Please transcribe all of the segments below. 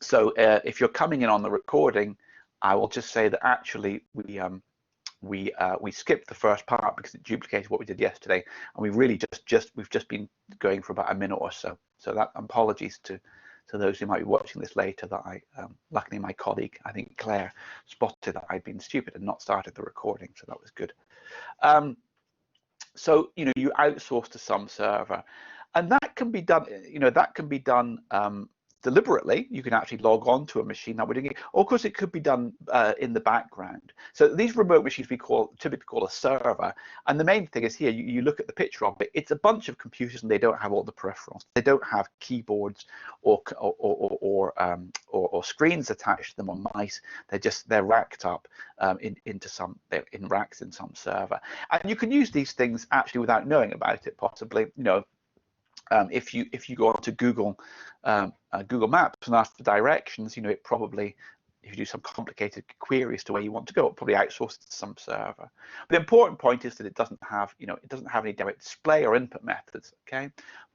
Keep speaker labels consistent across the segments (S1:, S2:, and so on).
S1: So if you're coming in on the recording, I will just say that actually we skipped the first part because it duplicated what we did yesterday, and we really we've just been going for about a minute or so. So that, apologies to those who might be watching this later, that I luckily my colleague, I think Claire, spotted that I'd been stupid and not started the recording, so that was good. So you know, you outsource to some server, and that can be done, you know, that can be done deliberately. You can actually log on to a machine that we're doing it. Of course, it could be done in the background. So these remote machines we typically call a server. And the main thing is here, you look at the picture of it, it's a bunch of computers and they don't have all the peripherals. They don't have keyboards or screens attached to them or mice. They're racked up in racks in some server. And you can use these things actually without knowing about it, possibly, you know. If you go onto Google Maps and ask for directions, you know, it probably, if you do some complicated queries to where you want to go, it probably outsources to some server. But the important point is that it doesn't have, you know, it doesn't have any direct display or input methods. Okay,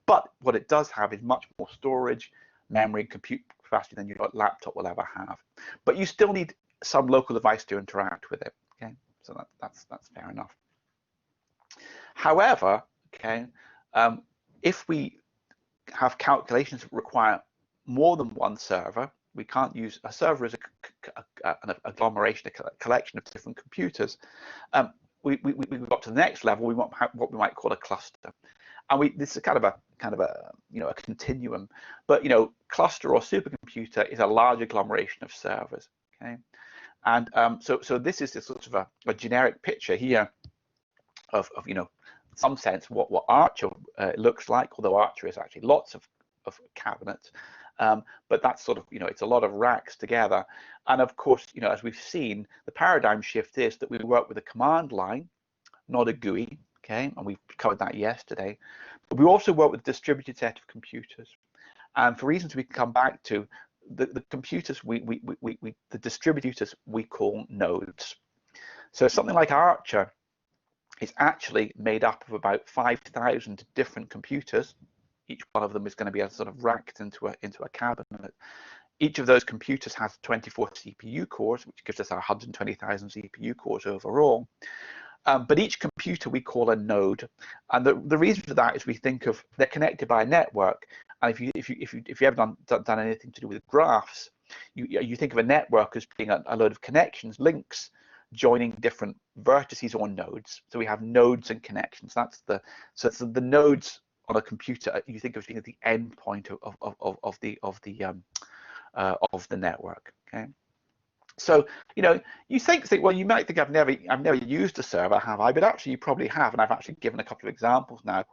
S1: but what it does have is much more storage, memory, and compute capacity than your laptop will ever have. But you still need some local device to interact with it. Okay, so that's fair enough. However, okay. If we have calculations that require more than one server, we can't use a server as an agglomeration, a collection of different computers. We got to the next level. We want what we might call a cluster, and this is kind of a you know, a continuum. But you know, cluster or supercomputer is a large agglomeration of servers. Okay, and so this is sort of a generic picture here of you know, some sense what Archer looks like, although Archer is actually lots of cabinets, but that's sort of, you know, it's a lot of racks together. And of course, you know, as we've seen, the paradigm shift is that we work with a command line, not a GUI. Okay, and we covered that yesterday. But we also work with a distributed set of computers, and for reasons we can come back to, the computers the distributors we call nodes. So something like Archer is actually made up of about 5,000 different computers. Each one of them is going to be sort of racked into a cabinet. Each of those computers has 24 CPU cores, which gives us 120,000 CPU cores overall. But each computer we call a node, and the reason for that is we think of, they're connected by a network. And if you ever done anything to do with graphs, you think of a network as being a load of connections, links, joining different vertices or nodes. So we have nodes and connections. So it's the nodes on a computer you think of as being the end point of the network. Okay, so you know, you think well, you might think I've never used a server, have I? But actually you probably have, and I've actually given a couple of examples now.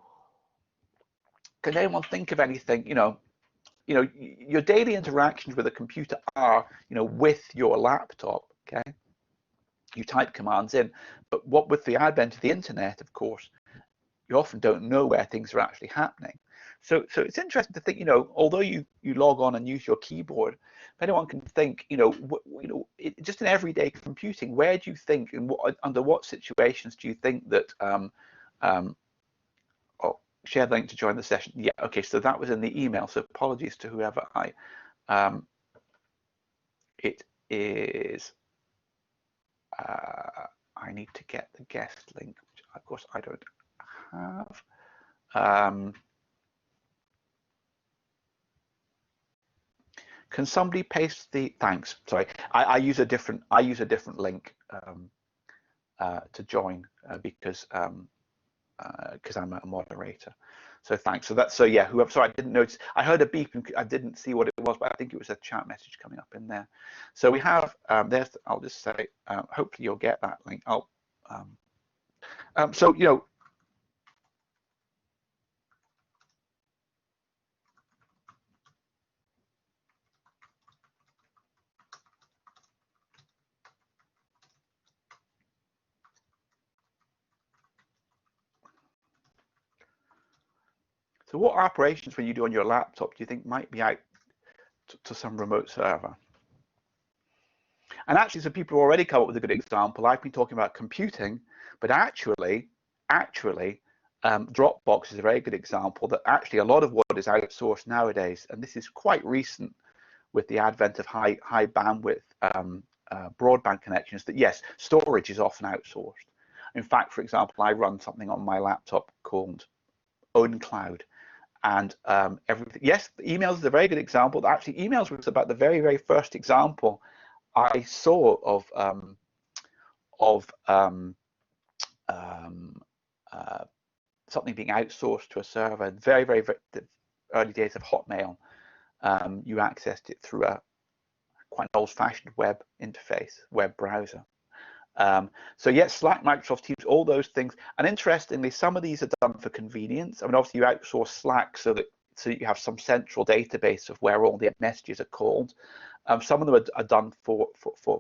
S1: Can anyone think of anything, you know, your daily interactions with a computer are, you know, with your laptop. Okay, you type commands in, but what with the advent of the internet, of course, you often don't know where things are actually happening. So it's interesting to think, you know, although you log on and use your keyboard, if anyone can think, you know, just in everyday computing, where do you think, and under what situations do you think that oh, share the link to join the session? Yeah, okay, so that was in the email, so apologies to whoever it is. I need to get the guest link, which of course I don't have. Can somebody paste the, thanks, sorry, I use a different link to join because I'm a moderator. So thanks. So yeah, whoever, sorry, I didn't notice. I heard a beep and I didn't see what it was, but I think it was a chat message coming up in there. So we have I'll just say, hopefully you'll get that link. So you know, so what operations when you do on your laptop do you think might be out to some remote server? And actually, some people already come up with a good example. I've been talking about computing, but actually, Dropbox is a very good example that actually a lot of what is outsourced nowadays, and this is quite recent, with the advent of high bandwidth broadband connections that yes, storage is often outsourced. In fact, for example, I run something on my laptop called OwnCloud, and everything. Yes, emails is a very good example. Actually, emails was about the very first example I saw of something being outsourced to a server. Very the early days of Hotmail. You accessed it through a quite an old-fashioned web interface, web browser. So yes, Slack, Microsoft Teams, all those things. And interestingly, some of these are done for convenience. I mean, obviously you outsource Slack so that you have some central database of where all the messages are called. Some of them are done for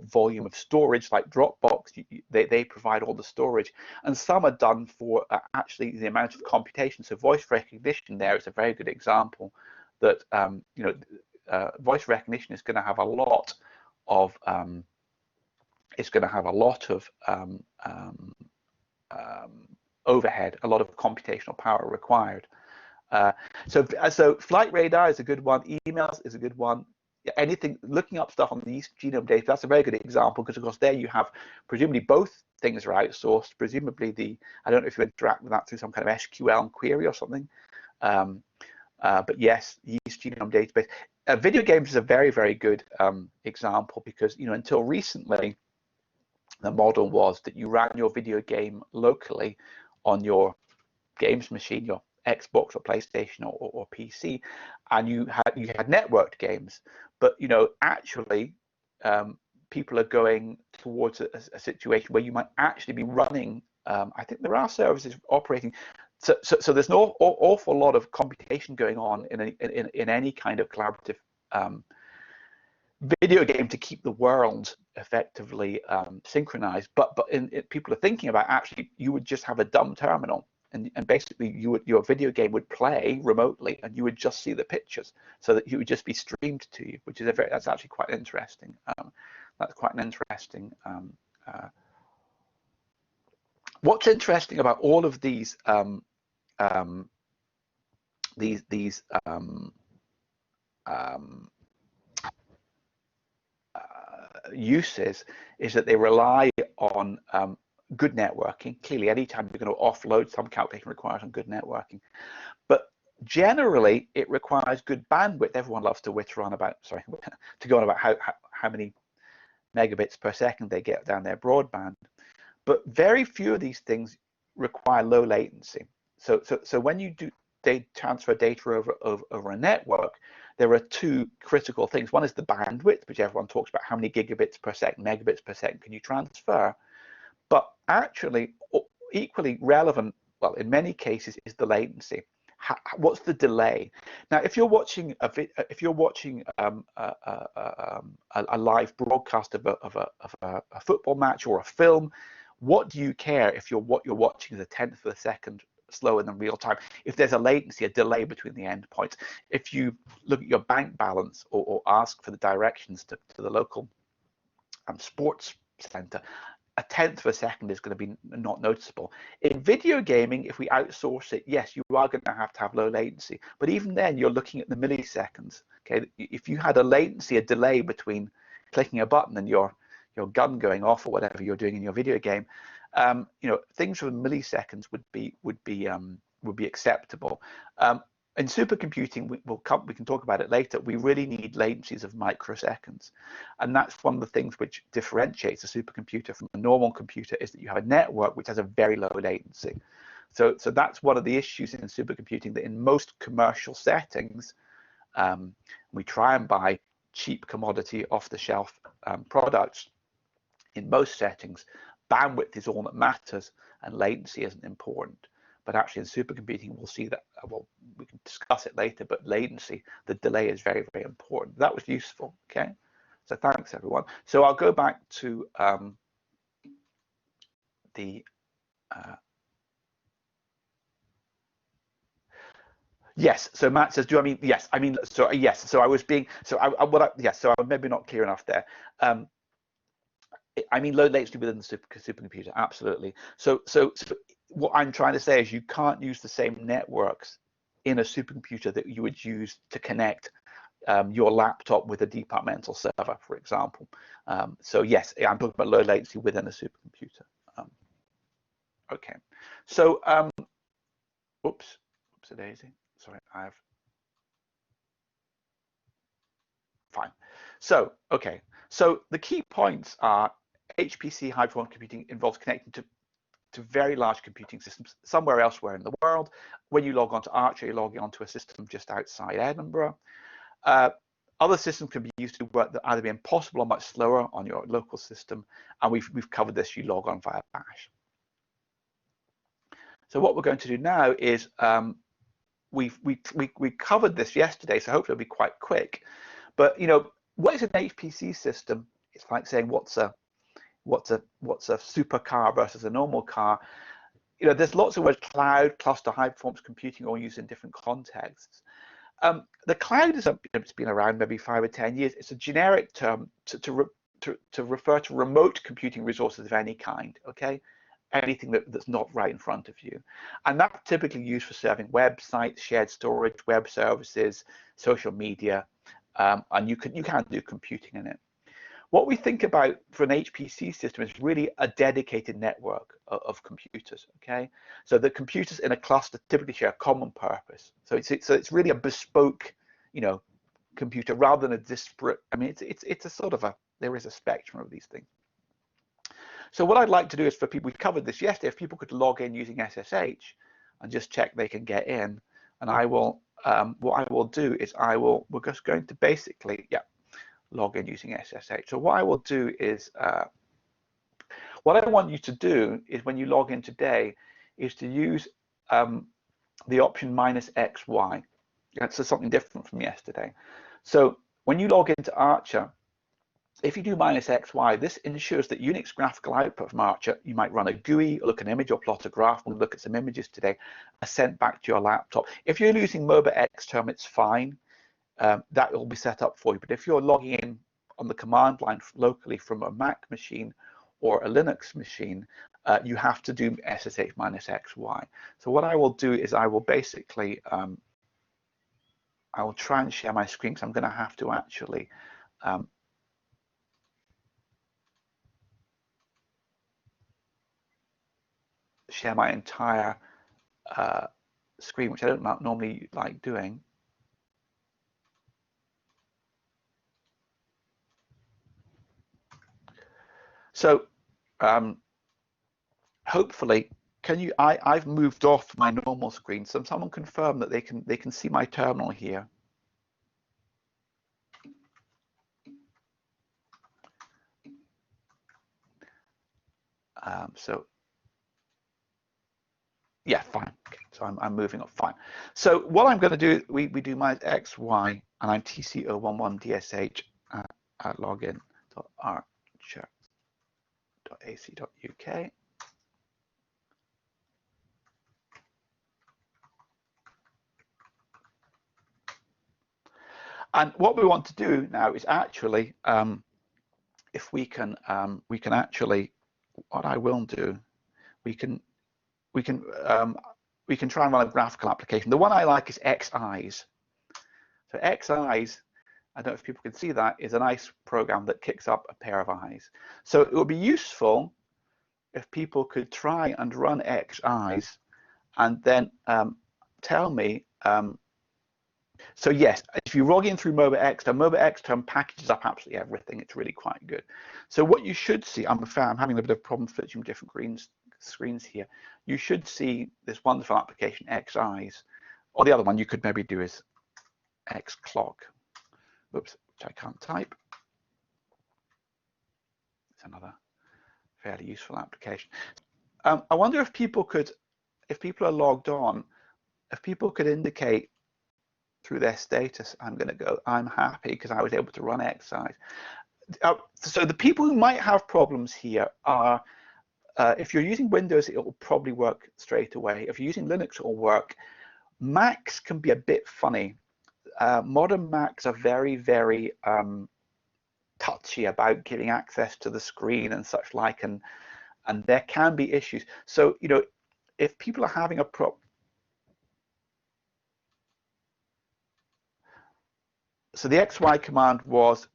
S1: volume of storage, like Dropbox. They provide all the storage, and some are done for actually the amount of computation. So voice recognition there is a very good example that voice recognition is going to have a lot of overhead, a lot of computational power required. So flight radar is a good one. Emails is a good one. Anything looking up stuff on the East Genome Data, that's a very good example, because of course there you have presumably both things are outsourced. Presumably I don't know if you interact with that through some kind of SQL query or something. But yes, the East Genome Database. Video games is a very good example, because until recently the model was that you ran your video game locally on your games machine, your Xbox or PlayStation or PC, and you had networked games. But actually people are going towards a situation where you might actually be running, I think there are services operating, so there's an awful lot of computation going on in any kind of collaborative video game to keep the world effectively synchronized. But people are thinking about, actually you would just have a dumb terminal, and basically your video game would play remotely, and you would just see the pictures, so that you would just be streamed to you, which is that's actually quite interesting. That's quite an interesting. What's interesting about all of these uses is that they rely on good networking. Clearly, anytime you're going to offload, some calculation requires some good networking, but generally it requires good bandwidth. Everyone loves to witter on about, to go on about how many megabits per second they get down their broadband, but very few of these things require low latency. So when they transfer data over a network, there are two critical things. One is the bandwidth, which everyone talks about. How many gigabits per second, megabits per second can you transfer? But actually, equally relevant, well, in many cases, is the latency. What's the delay? Now, if you're watching a live broadcast of a football match or a film, what do you care if what you're watching is a tenth of a second slower than real time, if there's a latency, a delay between the endpoints? If you look at your bank balance or ask for the directions to the local sports center, a tenth of a second is going to be not noticeable. In video gaming, if we outsource it, yes, you are going to have low latency, but even then you're looking at the milliseconds. Okay, if you had a latency, a delay between clicking a button and your gun going off or whatever you're doing in your video game, things from milliseconds would be acceptable. In supercomputing, we can talk about it later. We really need latencies of microseconds, and that's one of the things which differentiates a supercomputer from a normal computer, is that you have a network which has a very low latency. So that's one of the issues in supercomputing, that in most commercial settings, we try and buy cheap commodity off-the-shelf products. In most settings, bandwidth is all that matters, and latency isn't important. But actually in supercomputing, we'll see that, well, we can discuss it later, but latency, the delay, is very important. That was useful, okay? So thanks, everyone. So I'll go back to yes, so Matt says, do I mean, yes, I mean, so yes, so I was being, so yes, so I'm maybe not clear enough there. I mean low latency within the supercomputer, absolutely. So what I'm trying to say is you can't use the same networks in a supercomputer that you would use to connect your laptop with a departmental server, for example. So yes, I'm talking about low latency within a supercomputer. Okay, so oops a daisy. Sorry, fine. So okay, so the key points are HPC high performance computing involves connecting to very large computing systems somewhere elsewhere in the world. When you log on to Archer, you're logging onto a system just outside Edinburgh. Other systems can be used to work that either be impossible or much slower on your local system, and we've covered this. You log on via Bash. So what we're going to do now is we covered this yesterday, so hopefully it'll be quite quick. But you know, what is an HPC system? It's like saying what's a supercar versus a normal car. You know, there's lots of words: cloud, cluster, high performance computing, all used in different contexts. The cloud it's been around maybe 5 or 10 years. It's a generic term to refer to remote computing resources of any kind. Okay, anything that's not right in front of you, and that's typically used for serving websites, shared storage, web services, social media, and you can do computing in it. What we think about for an HPC system is really a dedicated network of computers. Okay, so the computers in a cluster typically share a common purpose. So it's really a bespoke, you know, computer rather than a disparate. I mean, it's a sort of there is a spectrum of these things. So what I'd like to do is for people, we covered this yesterday, if people could log in using SSH and just check they can get in, and I will what I will do is we're just going to basically log in using SSH. So what I will do is, what I want you to do is when you log in today is to use the option -XY. That's something different from yesterday. So when you log into Archer, if you do -XY, this ensures that Unix graphical output from Archer, you might run a GUI, look at an image or plot a graph, we'll look at some images today, are sent back to your laptop. If you're using MobaXterm, it's fine. That will be set up for you. But if you're logging in on the command line locally from a Mac machine or a Linux machine, you have to do SSH -XY. So what I will do is I will basically, I will try and share my screen, because I'm going to have to actually share my entire screen, which I don't normally like doing. So hopefully, I've moved off my normal screen. So someone confirm that they can see my terminal here. So yeah, fine. Okay, so I'm moving up, fine. So what I'm going to do, we do -XY, and I'm TC011DSH at login.archer.ac.uk. And what we want to do now is actually, if we can actually, what I will do, we can try and run a graphical application. The one I like is XEyes. So XEyes, I don't know if people can see that, is a nice program that kicks up a pair of eyes. So it would be useful if people could try and run XEyes and then tell me. So yes, if you log in through MobaXterm packages up absolutely everything. It's really quite good. So what you should see, I'm having a bit of problem switching different screens here. You should see this wonderful application XEyes, or the other one you could maybe do is XClock. Oops, which I can't type. It's another fairly useful application. I wonder if people are logged on, if people could indicate through their status, I'm going to go, I'm happy because I was able to run XEyes. So the people who might have problems here are, if you're using Windows, it will probably work straight away. If you're using Linux, it will work. Macs can be a bit funny. Modern Macs are very, very touchy about giving access to the screen and such like, and there can be issues. So, you know, if people are having a problem, so the XY command was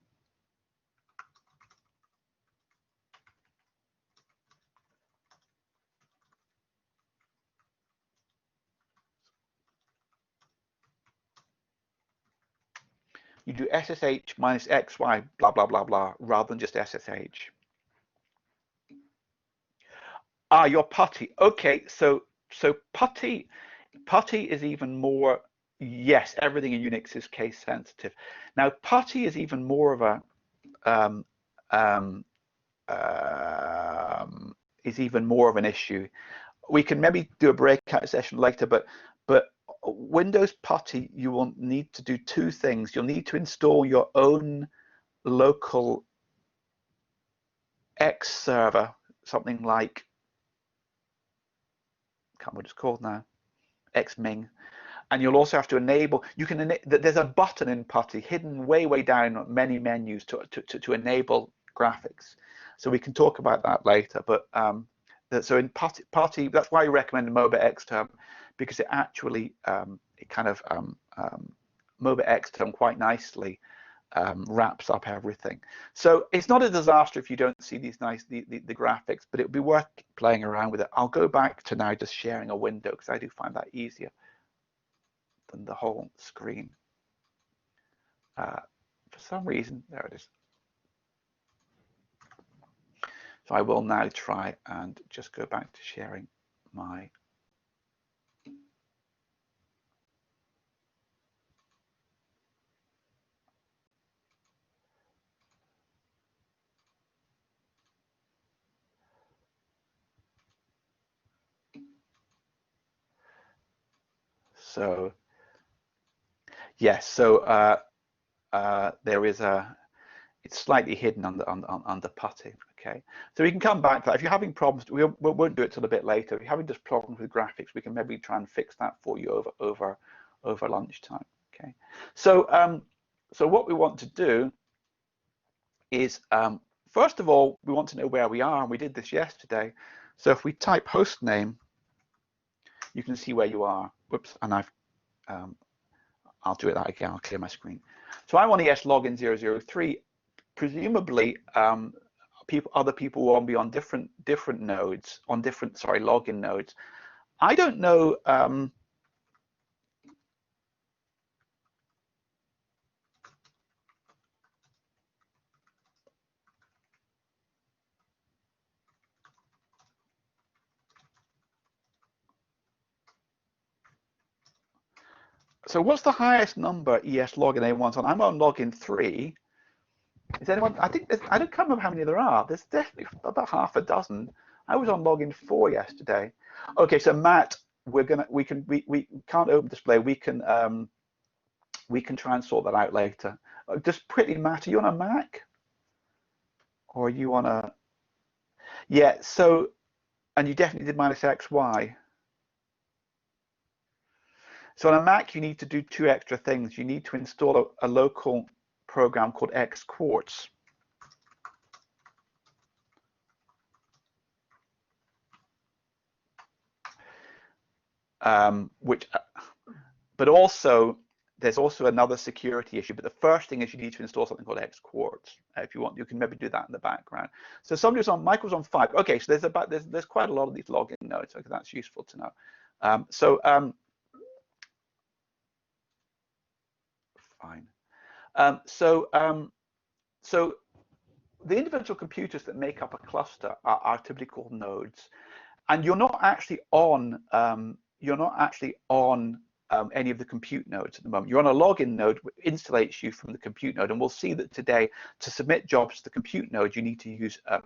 S1: you do SSH minus XY blah blah blah blah rather than just SSH. Ah, your putty. Okay, so putty is even more. Yes, everything in Unix is case sensitive. Now putty is even more of a is even more of an issue. We can maybe do a breakout session later, but Windows Putty, you will need to do two things. You'll need to install your own local X server, something like, I can't remember what it's called now, Xming. And you'll also have to enable, there's a button in Putty hidden way down on many menus to enable graphics. So we can talk about that later. But so in Putty, that's why I recommend MOBA Xterm, because it actually it kind of MOBA Xterm quite nicely wraps up everything. So it's not a disaster if you don't see these nice the graphics, but it would be worth playing around with it. I'll go back to now just sharing a window because I do find that easier than the whole screen. For some reason, there it is. So I will now try and just go back to sharing my so yes, so there is it's slightly hidden under Putty. Okay, so we can come back to that. If you're having problems, we won't do it till a bit later. If you're having just problems with graphics, we can maybe try and fix that for you over lunchtime. Okay, so so what we want to do is first of all, we want to know where we are, and we did this yesterday. So if we type host name, you can see where you are. Whoops, and I'll do it that again. I'll clear my screen. So I'm on ES login 003. Presumably, other people will be on different nodes, on different login nodes. I don't know. So what's the highest number ES login anyone's on? I'm on login 3. Is anyone? I think I don't remember how many there are. There's definitely about half a dozen. I was on login 4 yesterday. Okay, so Matt, we can't open display. We can try and sort that out later. Just pretty Matt, are you on a Mac? Or are you on a? Yeah. So, and you definitely did minus XY. So on a Mac, you need to do 2 extra things. You need to install a local program called Xquartz. But also, there's also another security issue. But the first thing is you need to install something called Xquartz. If you want, you can maybe do that in the background. So somebody's on, Michael's on 5. Okay, so there's quite a lot of these login nodes. Okay, that's useful to know. Fine. So the individual computers that make up a cluster are typically called nodes, and you're not actually on any of the compute nodes at the moment. You're on a login node which insulates you from the compute node, and we'll see that today to submit jobs to the compute node you need to use a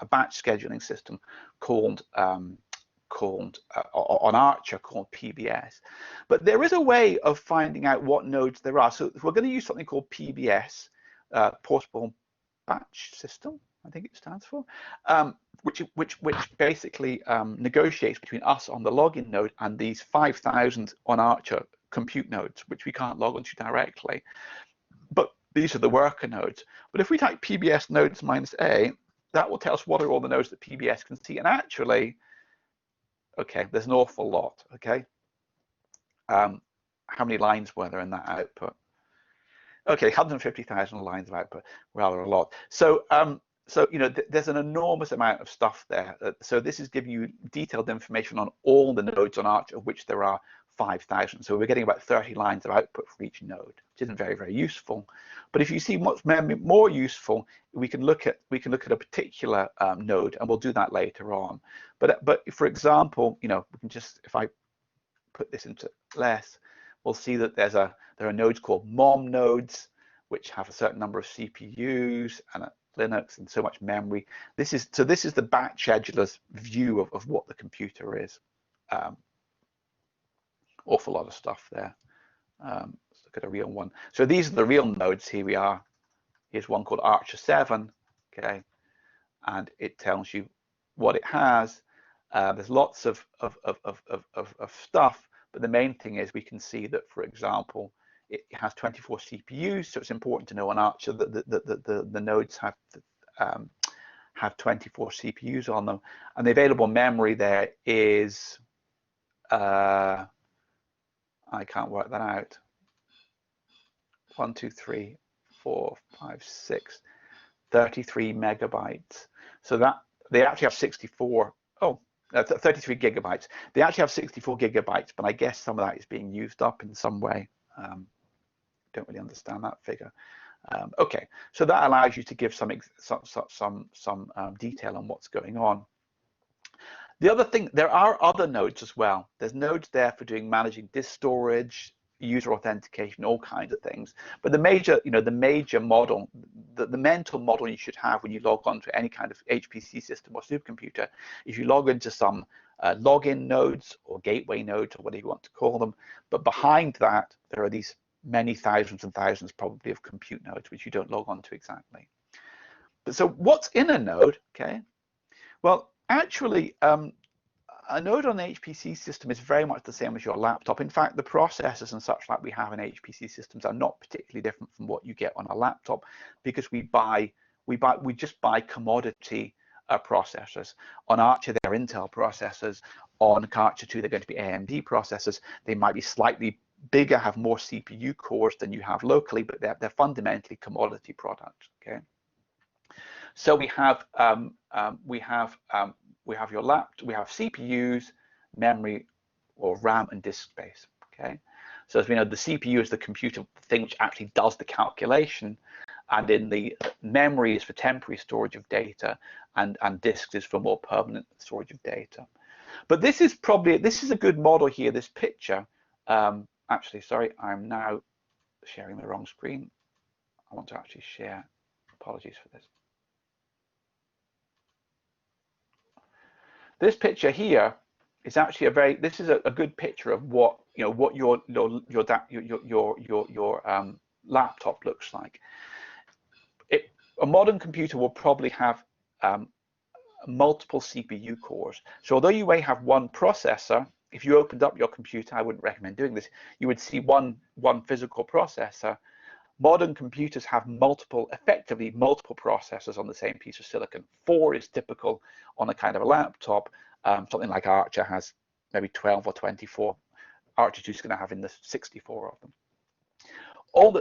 S1: batch scheduling system called on Archer called PBS. But there is a way of finding out what nodes there are. So if we're going to use something called PBS, Portable Batch System, I think it stands for, which basically negotiates between us on the login node and these 5,000 on Archer compute nodes, which we can't log onto directly. But these are the worker nodes. But if we type PBS nodes -a, that will tell us what are all the nodes that PBS can see. And actually, okay, there's an awful lot, okay? How many lines were there in that output? Okay, 150,000 lines of output, rather a lot. So, there's an enormous amount of stuff there. So this is giving you detailed information on all the nodes on Arch, of which there are 5,000. So we're getting about 30 lines of output for each node, which isn't very, very useful. But if you see what's more useful, we can look at a particular node, and we'll do that later on. But for example, we can just, if I put this into less, we'll see that there are nodes called mom nodes, which have a certain number of CPUs and a Linux and so much memory. This is the batch scheduler's view of what the computer is. Awful lot of stuff there. Let's look at a real one. So these are the real nodes. Here we are. Here's one called ARCHER2. Okay, and it tells you what it has. There's lots of stuff, but the main thing is we can see that, for example, it has 24 CPUs, so it's important to know on Archer that the nodes have 24 CPUs on them, and the available memory there is I can't work that out. 1, 2, 3, 4, 5, 6, 33 megabytes. So that they actually have 64. 33 gigabytes. They actually have 64 gigabytes, but I guess some of that is being used up in some way. Don't really understand that figure. Okay, so that allows you to give some detail on what's going on. The other thing, there are other nodes as well. There's nodes there for managing disk storage, user authentication, all kinds of things. But the major, the major model, the mental model you should have when you log on to any kind of HPC system or supercomputer, is you log into some login nodes or gateway nodes or whatever you want to call them. But behind that, there are these many thousands and thousands probably of compute nodes, which you don't log on to exactly. But so what's in a node? Okay, well, actually, a node on an HPC system is very much the same as your laptop. In fact, the processors and such like we have in HPC systems are not particularly different from what you get on a laptop, because we just buy commodity processors. On Archer, they're Intel processors. On ARCHER2, they're going to be AMD processors. They might be slightly bigger, have more CPU cores than you have locally, but they're fundamentally commodity products. Okay. So we have your laptop, we have CPUs, memory, or RAM and disk space. Okay, so as we know, the CPU is the computer thing which actually does the calculation, and in the memory is for temporary storage of data, and disks is for more permanent storage of data. But this is a good model here. This picture, actually, sorry, I'm now sharing the wrong screen. I want to actually share. Apologies for this. This picture here is actually this is a good picture of what your laptop looks like. A modern computer will probably have multiple CPU cores. So although you may have one processor, if you opened up your computer, I wouldn't recommend doing this, you would see one physical processor. Modern computers have effectively multiple processors on the same piece of silicon. 4 is typical on a kind of a laptop. Something like Archer has maybe 12 or 24. ARCHER2 is going to have in the 64 of them.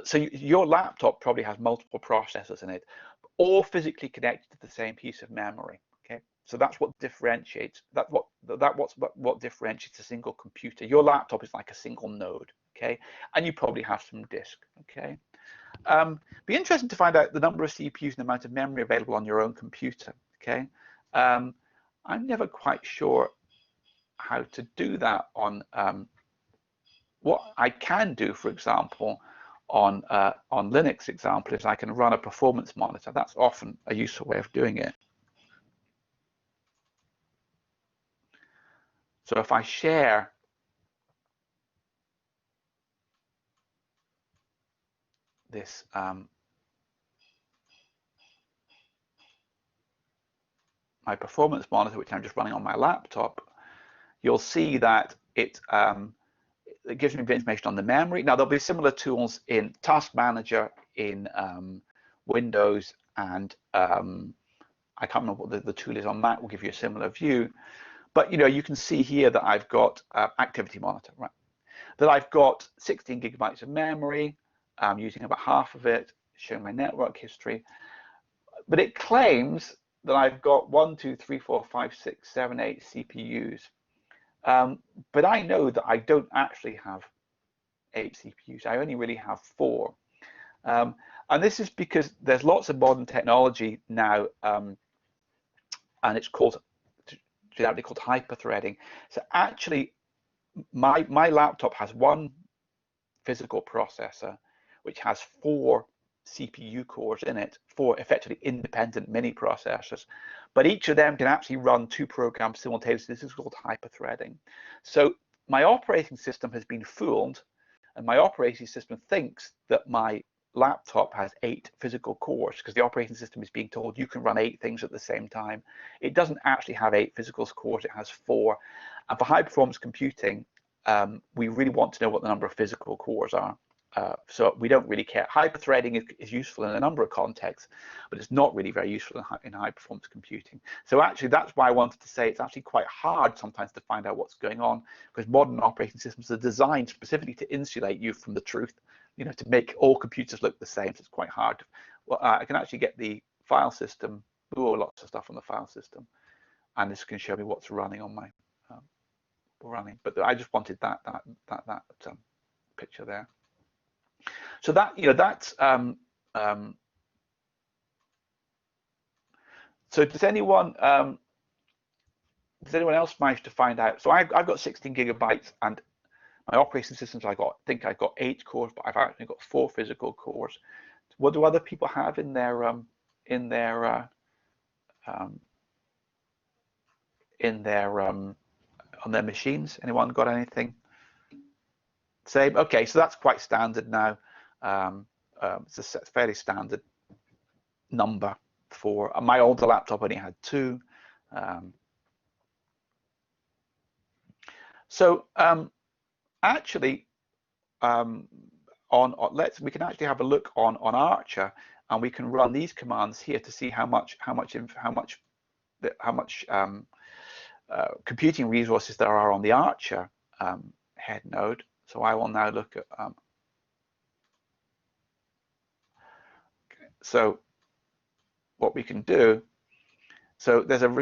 S1: So your laptop probably has multiple processors in it, all physically connected to the same piece of memory. Okay, so that's what differentiates. What differentiates a single computer. Your laptop is like a single node. Okay, and you probably have some disk. Okay. Be interesting to find out the number of CPUs and the amount of memory available on your own computer. Okay, I'm never quite sure how to do that on what I can do, for example, on Linux example, is I can run a performance monitor. That's often a useful way of doing it. So if I share this my performance monitor, which I'm just running on my laptop, you'll see that it gives me information on the memory. Now, there'll be similar tools in Task Manager in Windows, and I can't remember what the tool is on Mac. Will give you a similar view. But you can see here that I've got Activity Monitor, right? That I've got 16 gigabytes of memory. I'm using about half of it, showing my network history. But it claims that I've got 1, 2, 3, 4, 5, 6, 7, 8 CPUs. But I know that I don't actually have 8 CPUs. I only really have 4. And this is because there's lots of modern technology now, and it's generally called hyperthreading. So actually, my laptop has one physical processor, which has 4 CPU cores in it, 4 effectively independent mini processors, but each of them can actually run 2 programs simultaneously. This is called hyperthreading. So my operating system has been fooled, and my operating system thinks that my laptop has 8 physical cores, because the operating system is being told you can run 8 things at the same time. It doesn't actually have 8 physical cores, it has 4. And for high performance computing, we really want to know what the number of physical cores are. So we don't really care. Hyperthreading is useful in a number of contexts, but it's not really very useful in high performance computing. So actually, that's why I wanted to say it's actually quite hard sometimes to find out what's going on, because modern operating systems are designed specifically to insulate you from the truth, to make all computers look the same. So it's quite hard. Well, I can actually get the file system, lots of stuff on the file system, and this can show me what's running on my running. But I just wanted that picture there. So that that's so does anyone else manage to find out? So I've got 16 gigabytes, and my operating systems I think I've got 8 cores, but I've actually got 4 physical cores. What do other people have in their on their machines? Anyone got anything? Same. Okay, so that's quite standard now. It's a fairly standard number for my older laptop. Only had 2. Actually, we can actually have a look on Archer, and we can run these commands here to see how much computing resources there are on the Archer head node. So I will now look at so what we can do. So there's a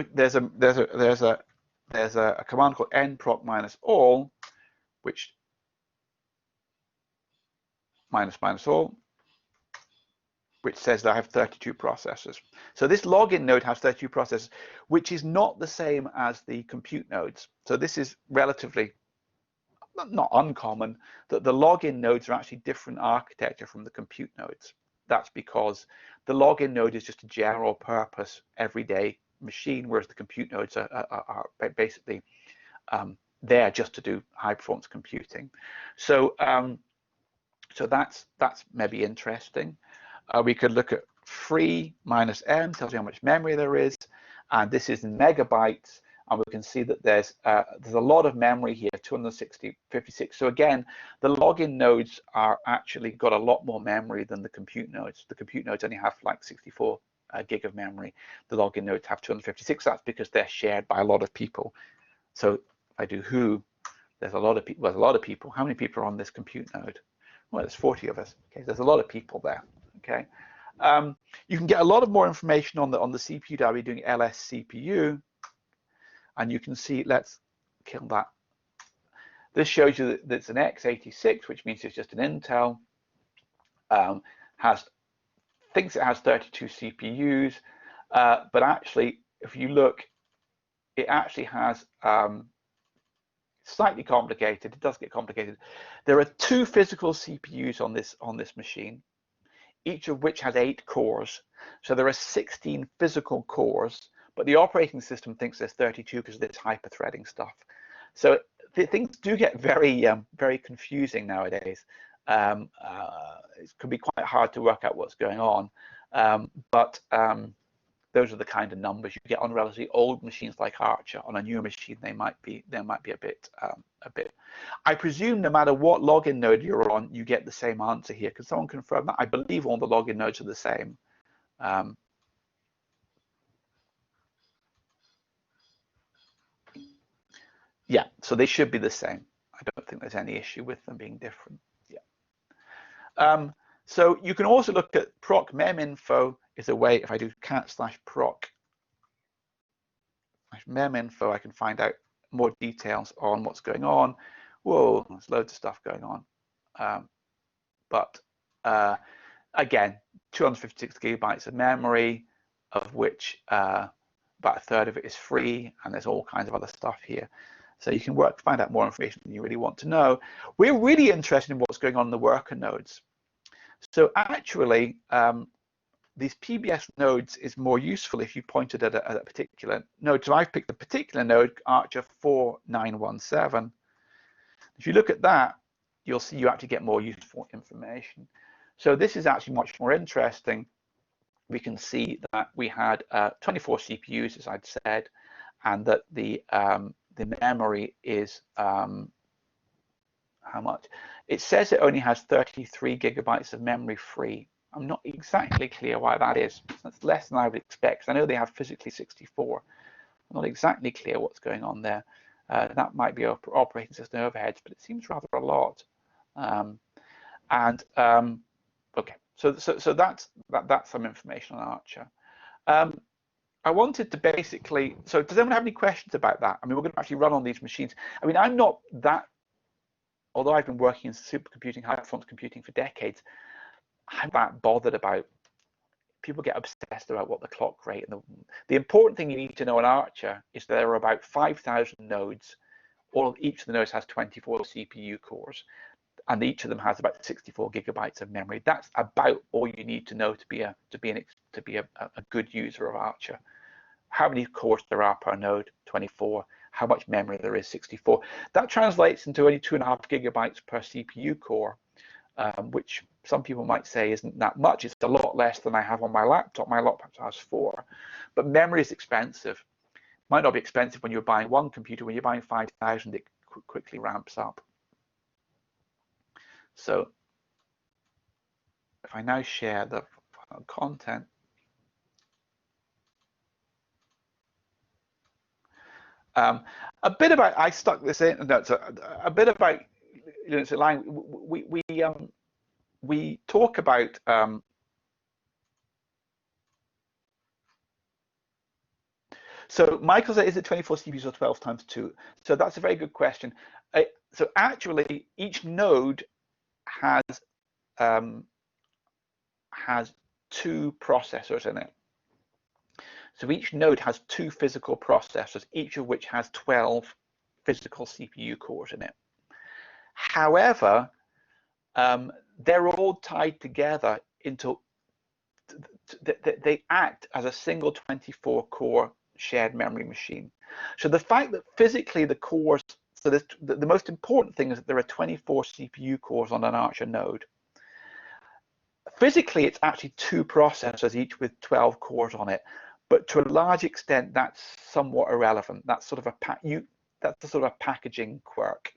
S1: command called nproc-all, which -all, which says that I have 32 processors. So this login node has 32 processors, which is not the same as the compute nodes. So this is relatively not uncommon, that the login nodes are actually different architecture from the compute nodes. That's because the login node is just a general purpose everyday machine, whereas the compute nodes are basically there just to do high performance computing. So so that's maybe interesting. We could look at free -m, tells you how much memory there is, and this is in megabytes. And we can see that there's a lot of memory here, 256. So again, the login nodes are actually got a lot more memory than the compute nodes. The compute nodes only have like 64 gig of memory. The login nodes have 256. That's because they're shared by a lot of people. So if I do who, there's a lot of people. There's a lot of people. How many people are on this compute node? Well, there's 40 of us. Okay, there's a lot of people there. Okay, you can get a lot of more information on the CPU by doing ls CPU. And you can see, let's kill that. This shows you that it's an x86, which means it's just an Intel. Thinks it has 32 CPUs, but actually, if you look, it actually has slightly complicated. It does get complicated. There are 2 physical CPUs on this machine, each of which has 8 cores. So there are 16 physical cores. But the operating system thinks there's 32 because of this hyperthreading stuff. So things do get very, very confusing nowadays. It can be quite hard to work out what's going on. But those are the kind of numbers you get on relatively old machines like Archer. On a newer machine, they might be a bit. I presume no matter what login node you're on, you get the same answer here. Can someone confirm that? I believe all the login nodes are the same. Yeah, so they should be the same. I don't think there's any issue with them being different. Yeah. So you can also look at proc meminfo is a way, if I do cat/proc meminfo, I can find out more details on what's going on. Whoa, there's loads of stuff going on. But again, 256 gigabytes of memory, of which about a third of it is free, and there's all kinds of other stuff here. So you can find out more information than you really want to know. We're really interested in what's going on in the worker nodes. So actually, these PBS nodes is more useful if you pointed at a particular node. So I've picked a particular node, ARCHER2 HPC. If you look at that, you'll see you actually get more useful information. So this is actually much more interesting. We can see that we had 24 CPUs, as I'd said, and that the memory is how much? It says it only has 33 gigabytes of memory free. I'm not exactly clear why that is. That's less than I would expect. I know they have physically 64. I'm not exactly clear what's going on there. That might be operating system overheads, but it seems rather a lot. Okay, so that's some information on Archer. I wanted to basically, so does anyone have any questions about that? I mean, we're going to actually run on these machines. I mean, I'm not that, although I've been working in supercomputing, high performance computing for decades, I'm not bothered about, people get obsessed about what the clock rate, and the important thing you need to know on Archer is there are about 5,000 nodes. Each of the nodes has 24 CPU cores, and each of them has about 64 gigabytes of memory. That's about all you need to know to be a good user of Archer. How many cores there are per node? 24. How much memory there is? 64. That translates into only 2.5 gigabytes per CPU core, which some people might say isn't that much. It's a lot less than I have on my laptop. My laptop has 4. But memory is expensive. Might not be expensive when you're buying one computer. When you're buying 5,000, it quickly ramps up. So if I now share the content, a bit about, I stuck this in, no, a bit about, we talk about so Michael said, is it 24 CPUs or 12 times 2? So that's a very good question. So actually, each node has 2 processors in it. So each node has 2 physical processors, each of which has 12 physical CPU cores in it. However, they're all tied together into, they act as a single 24-core shared memory machine. So the fact that physically the cores, so the most important thing is that there are 24 CPU cores on an Archer node. Physically, it's actually 2 processors, each with 12 cores on it. But to a large extent, that's somewhat irrelevant. That's sort of a packaging quirk.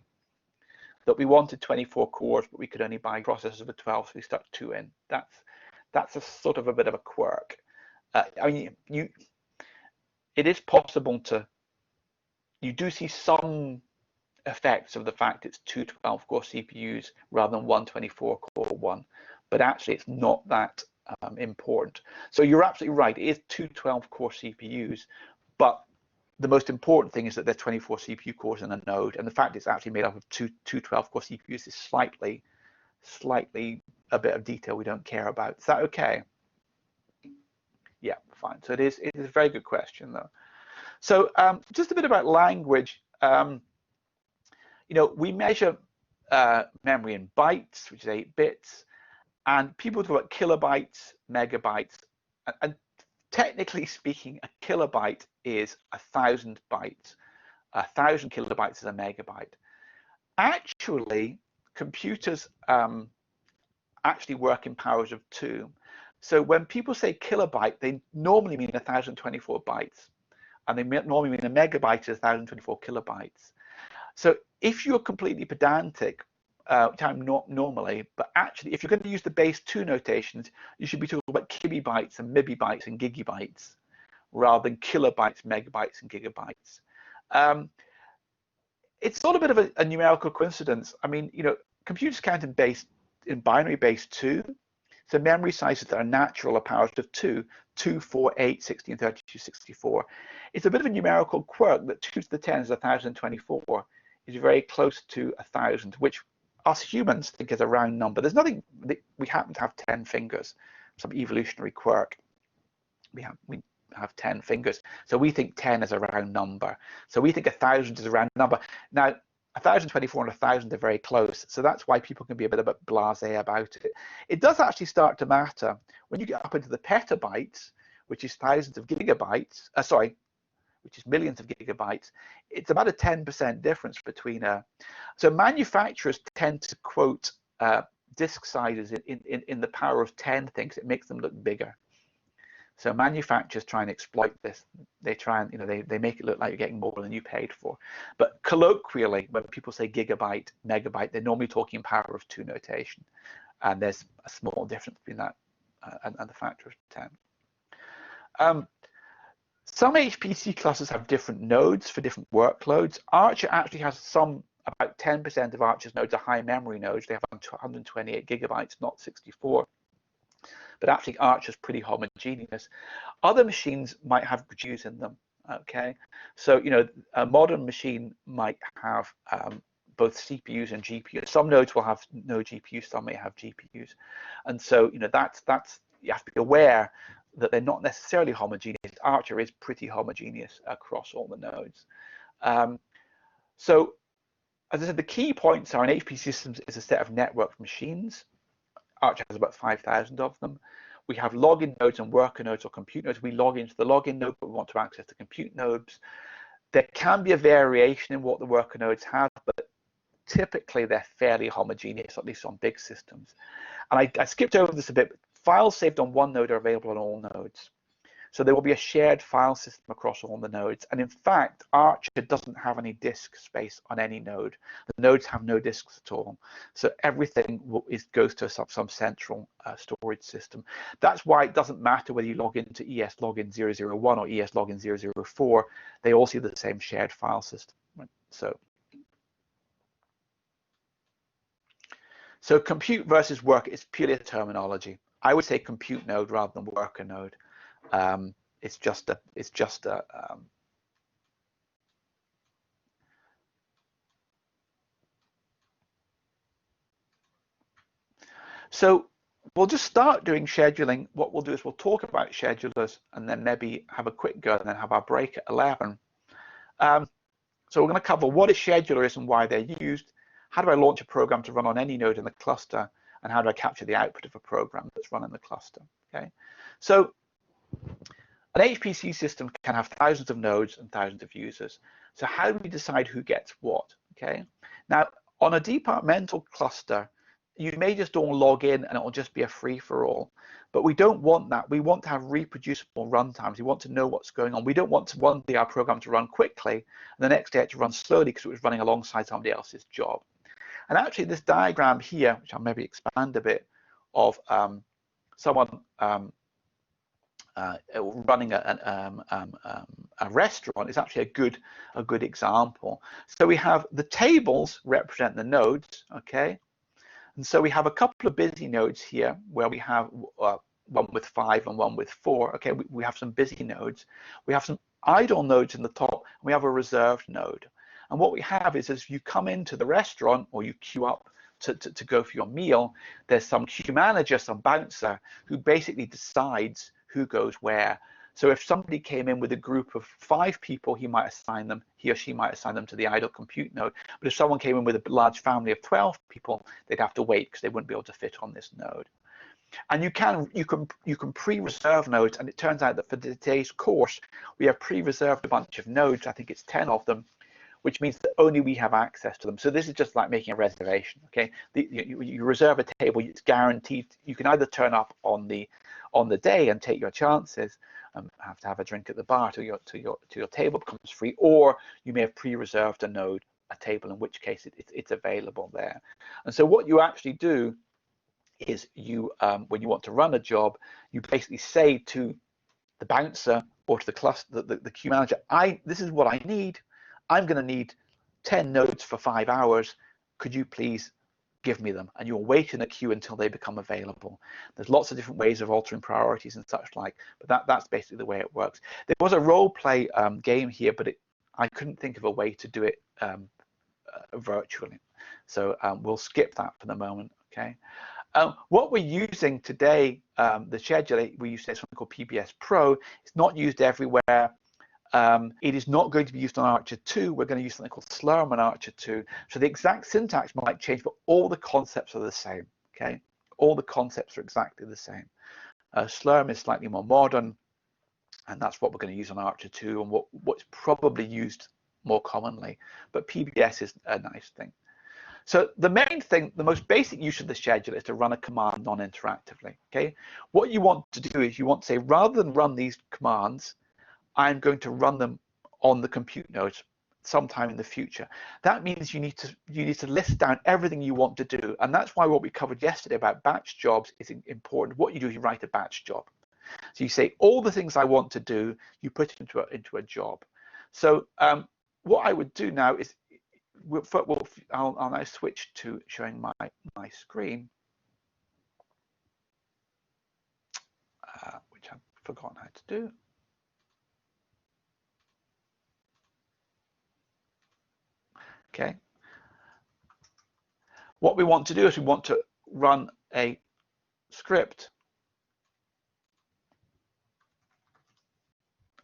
S1: That we wanted 24 cores, but we could only buy processors with 12, so we stuck 2 in. That's a sort of a bit of a quirk. I mean, it is possible to. You do see some effects of the fact it's 2 12-core CPUs rather than 1 24-core one, but actually it's not that important. So you're absolutely right. It is 2 12-core CPUs, but the most important thing is that there's 24 CPU cores in a node, and the fact it's actually made up of two 12-core CPUs is slightly a bit of detail we don't care about. Is that okay? Yeah, fine. So it is a very good question, though. So just a bit about language. We measure memory in bytes, which is 8 bits, and people talk about kilobytes, megabytes, and technically speaking, a kilobyte is 1,000 bytes. 1,000 kilobytes is a megabyte. Actually, computers actually work in powers of 2. So when people say kilobyte, they normally mean 1,024 bytes, and they normally mean a megabyte is 1,024 kilobytes. So if you're completely pedantic, which I'm not normally, but actually, if you're going to use the base 2 notations, you should be talking about kibibytes and mibibytes and gigabytes, rather than kilobytes, megabytes, and gigabytes. It's not a bit of a numerical coincidence. I mean, computers count in binary base 2, So memory sizes that are natural are powers of 2, 2, 4, 8, 16, 32, 64. It's a bit of a numerical quirk that 2 to the 10 is 1024 is very close to 1000, which us humans think is a round number. There's nothing, we happen to have 10 fingers, some evolutionary quirk. We have 10 fingers, so we think 10 is a round number. So we think 1000 is a round number. Now, 1024 and 1000 are very close, so that's why people can be a bit blasé about it. It does actually start to matter when you get up into the petabytes, which is thousands of gigabytes, which is millions of gigabytes. It's about a 10% difference between so manufacturers tend to quote disk sizes in the power of 10 things. It makes them look bigger. So manufacturers try and exploit this. They try and, they make it look like you're getting more than you paid for. But colloquially, when people say gigabyte, megabyte, they're normally talking power of 2 notation. And there's a small difference between that and the factor of 10. Some HPC clusters have different nodes for different workloads. Archer actually has about 10% of Archer's nodes are high memory nodes. They have 128 gigabytes, not 64. But actually Archer's pretty homogeneous. Other machines might have GPUs in them, okay? So, a modern machine might have both CPUs and GPUs. Some nodes will have no GPUs, some may have GPUs. And so, that's you have to be aware that they're not necessarily homogeneous. Archer is pretty homogeneous across all the nodes. So, as I said, the key points are an HPC system is a set of networked machines. Archer has about 5,000 of them. We have login nodes and worker nodes or compute nodes. We log into the login node, but we want to access the compute nodes. There can be a variation in what the worker nodes have, but typically they're fairly homogeneous, at least on big systems. And I skipped over this a bit, but files saved on one node are available on all nodes. So there will be a shared file system across all the nodes. And in fact, Archer doesn't have any disk space on any node. The nodes have no disks at all. So everything goes to some central storage system. That's why it doesn't matter whether you log into ES login 001 or ES login 004. They all see the same shared file system. Right? So compute versus work is purely a terminology. I would say compute node rather than worker node. It's just a so we'll just start doing scheduling. What we'll do is we'll talk about schedulers and then maybe have a quick go and then have our break at 11. So we're going to cover what a scheduler is and why they're used. How do I launch a program to run on any node in the cluster? And how do I capture the output of a program that's run in the cluster? Okay, so an HPC system can have thousands of nodes and thousands of users. So how do we decide who gets what? Okay. Now, on a departmental cluster, you may just all log in and it will just be a free-for-all. But we don't want that. We want to have reproducible runtimes. We want to know what's going on. We don't want to one day our program to run quickly and the next day it to run slowly because it was running alongside somebody else's job. And actually, this diagram here, which I'll maybe expand a bit, of someone running a restaurant is actually a good example. So we have the tables represent the nodes, okay, and so we have a couple of busy nodes here where we have one with 5 and one with 4. Okay, we have some busy nodes. We have some idle nodes in the top, and we have a reserved node. And what we have is as you come into the restaurant or you queue up to go for your meal, there's some queue manager, some bouncer who basically decides who goes where. So if somebody came in with a group of 5 people, he or she might assign them to the idle compute node. But if someone came in with a large family of 12 people, they'd have to wait because they wouldn't be able to fit on this node. And you can pre-reserve nodes, and it turns out that for today's course, we have pre-reserved a bunch of nodes. I think it's 10 of them, which means that only we have access to them. So this is just like making a reservation, okay? You reserve a table, it's guaranteed. You can either turn up on the day and take your chances, have to have a drink at the bar till your table becomes free, or you may have pre-reserved a table, in which case it's available there. And so what you actually do is you, when you want to run a job, you basically say to the bouncer or to the cluster, the queue manager, this is what I need. I'm going to need 10 nodes for 5 hours. Could you please give me them, and you'll wait in a queue until they become available. There's lots of different ways of altering priorities and such like, but that's basically the way it works. There was a role play game here, but I couldn't think of a way to do it virtually, so we'll skip that for the moment. Okay. What we're using today, the scheduler we use today, something called PBS Pro. It's not used everywhere. It is not going to be used on Archer 2. We're going to use something called Slurm on Archer 2. So the exact syntax might change, but all the concepts are the same. Okay, all the concepts are exactly the same. Slurm is slightly more modern, and that's what we're going to use on Archer 2, and what's probably used more commonly. But PBS is a nice thing. So the main thing, the most basic use of the scheduler is to run a command non-interactively. Okay, what you want to do is you want to say, rather than run these commands, I'm going to run them on the compute nodes sometime in the future. That means you need to list down everything you want to do, and that's why what we covered yesterday about batch jobs is important. What you do is you write a batch job. So you say all the things I want to do, you put it into a job. So what I would do now is I'll now switch to showing my screen, which I've forgotten how to do. Okay. What we want to do is we want to run a script,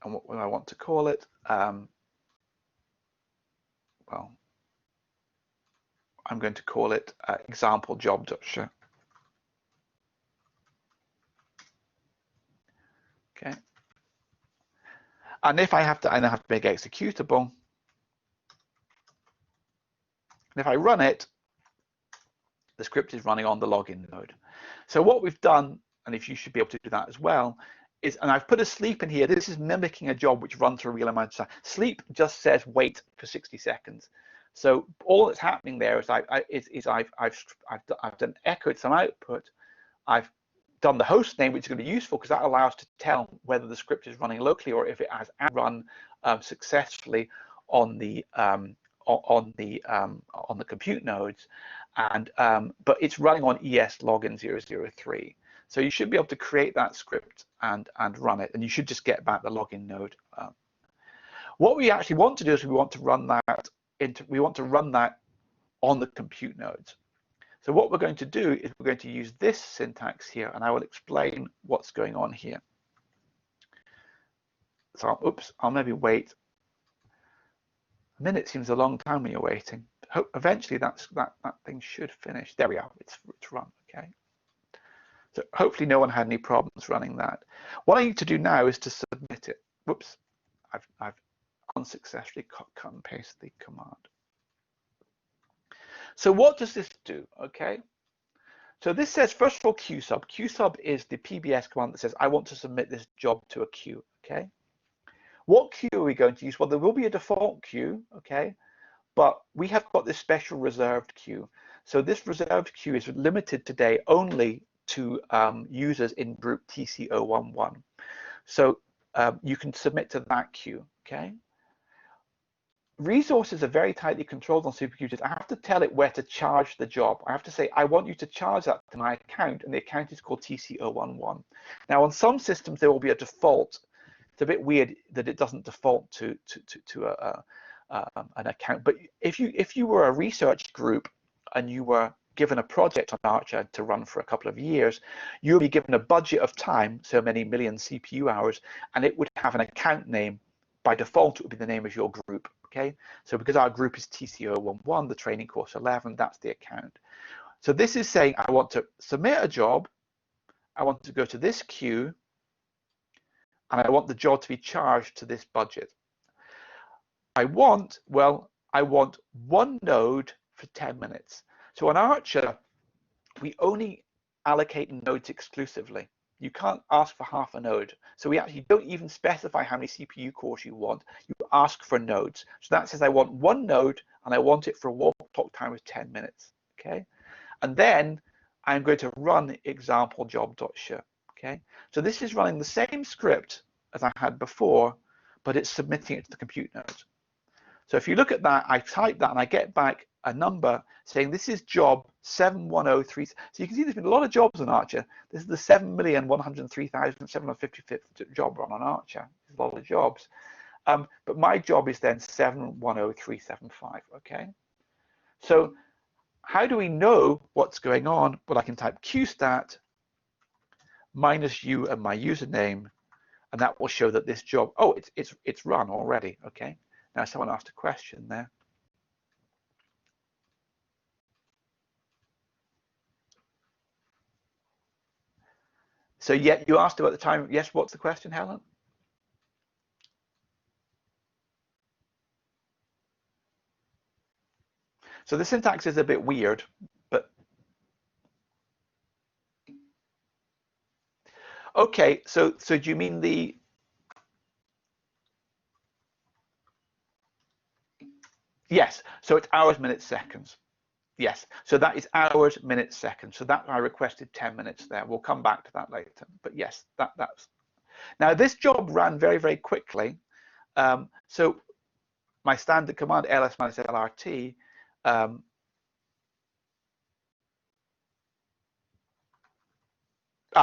S1: and what I want to call it, well, I'm going to call it example job.show. Okay. And if I have to make it executable. And if I run it, the script is running on the login node. So what we've done, and if you should be able to do that as well, is, and I've put a sleep in here. This is mimicking a job which runs for a real amount of time. Sleep just says wait for 60 seconds. So all that's happening there is I've done echoed some output. I've done the host name, which is going to be useful because that allows to tell whether the script is running locally or if it has run successfully on the compute nodes, and but it's running on ES login 003. So you should be able to create that script and run it, and you should just get back the login node. What we actually want to do is we want to run that on the compute nodes. So what we're going to do is we're going to use this syntax here, and I will explain what's going on here. So I'll maybe wait. A minute seems a long time when you're waiting. Eventually that thing should finish. There we are, it's run, okay. So hopefully no one had any problems running that. What I need to do now is to submit it. Whoops, I've unsuccessfully cut and paste the command. So what does this do, okay? So this says, first of all, qsub. Qsub is the PBS command that says, I want to submit this job to a queue, okay? What queue are we going to use? Well, there will be a default queue, okay? But we have got this special reserved queue. So this reserved queue is limited today only to users in group TC011. So you can submit to that queue, okay? Resources are very tightly controlled on supercomputers. I have to tell it where to charge the job. I have to say, I want you to charge that to my account, and the account is called TC011. Now, on some systems, there will be a default. It's a bit weird that it doesn't default to an account. But if you were a research group and you were given a project on Archer to run for a couple of years, you'll be given a budget of time, so many million CPU hours, and it would have an account name. By default, it would be the name of your group, okay? So because our group is TC011, the training course 11, that's the account. So this is saying I want to submit a job, I want to go to this queue, and I want the job to be charged to this budget. I want one node for 10 minutes. So on Archer, we only allocate nodes exclusively. You can't ask for half a node. So we actually don't even specify how many CPU cores you want. You ask for nodes. So that says I want one node and I want it for a walk talk time of 10 minutes. Okay. And then I'm going to run example job.show. Okay. So this is running the same script as I had before, but it's submitting it to the compute nodes. So if you look at that, I type that and I get back a number saying this is job 7103. So you can see there's been a lot of jobs on Archer. This is the 7,103,755th job run on Archer. There's a lot of jobs. But my job is then 710375, okay? So how do we know what's going on? Well, I can type qstat minus u and my username, and that will show that this job, oh, it's run already, okay? Now someone asked a question there. So yeah, you asked about the time. Yes, what's the question, Helen? So the syntax is a bit weird, but okay. So do you mean the? Yes. So it's hours, minutes, seconds. Yes. So that is hours, minutes, seconds. So that I requested 10 minutes there. We'll come back to that later. But yes, that's. Now this job ran very, very quickly. So my standard command ls minus lrt.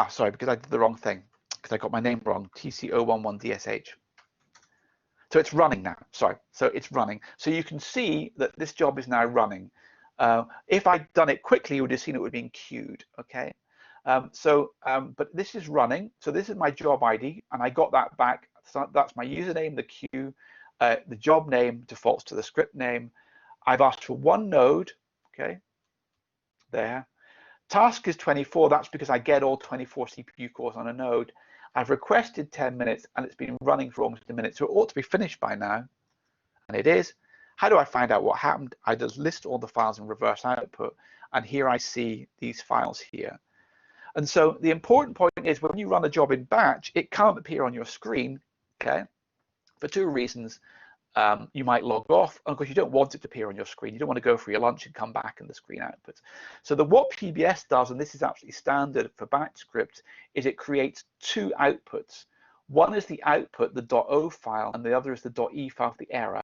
S1: Sorry, because I did the wrong thing, because I got my name wrong, TC011DSH. So it's running now, sorry. So it's running. So you can see that this job is now running. If I'd done it quickly, you would have seen it would have been queued, okay? But this is running. So this is my job ID, and I got that back. So that's my username, the queue, the job name defaults to the script name. I've asked for one node, okay, there. Task is 24, that's because I get all 24 CPU cores on a node. I've requested 10 minutes and it's been running for almost a minute, so it ought to be finished by now, and it is. How do I find out what happened? I just list all the files in reverse output, and here I see these files here. And so the important point is when you run a job in batch, it can't appear on your screen, okay, for two reasons. You might log off, and of course you don't want it to appear on your screen. You don't want to go for your lunch and come back and the screen outputs. So what PBS does, and this is absolutely standard for batch scripts, is it creates two outputs. One is the output, the .o file, and the other is the .e file for the error.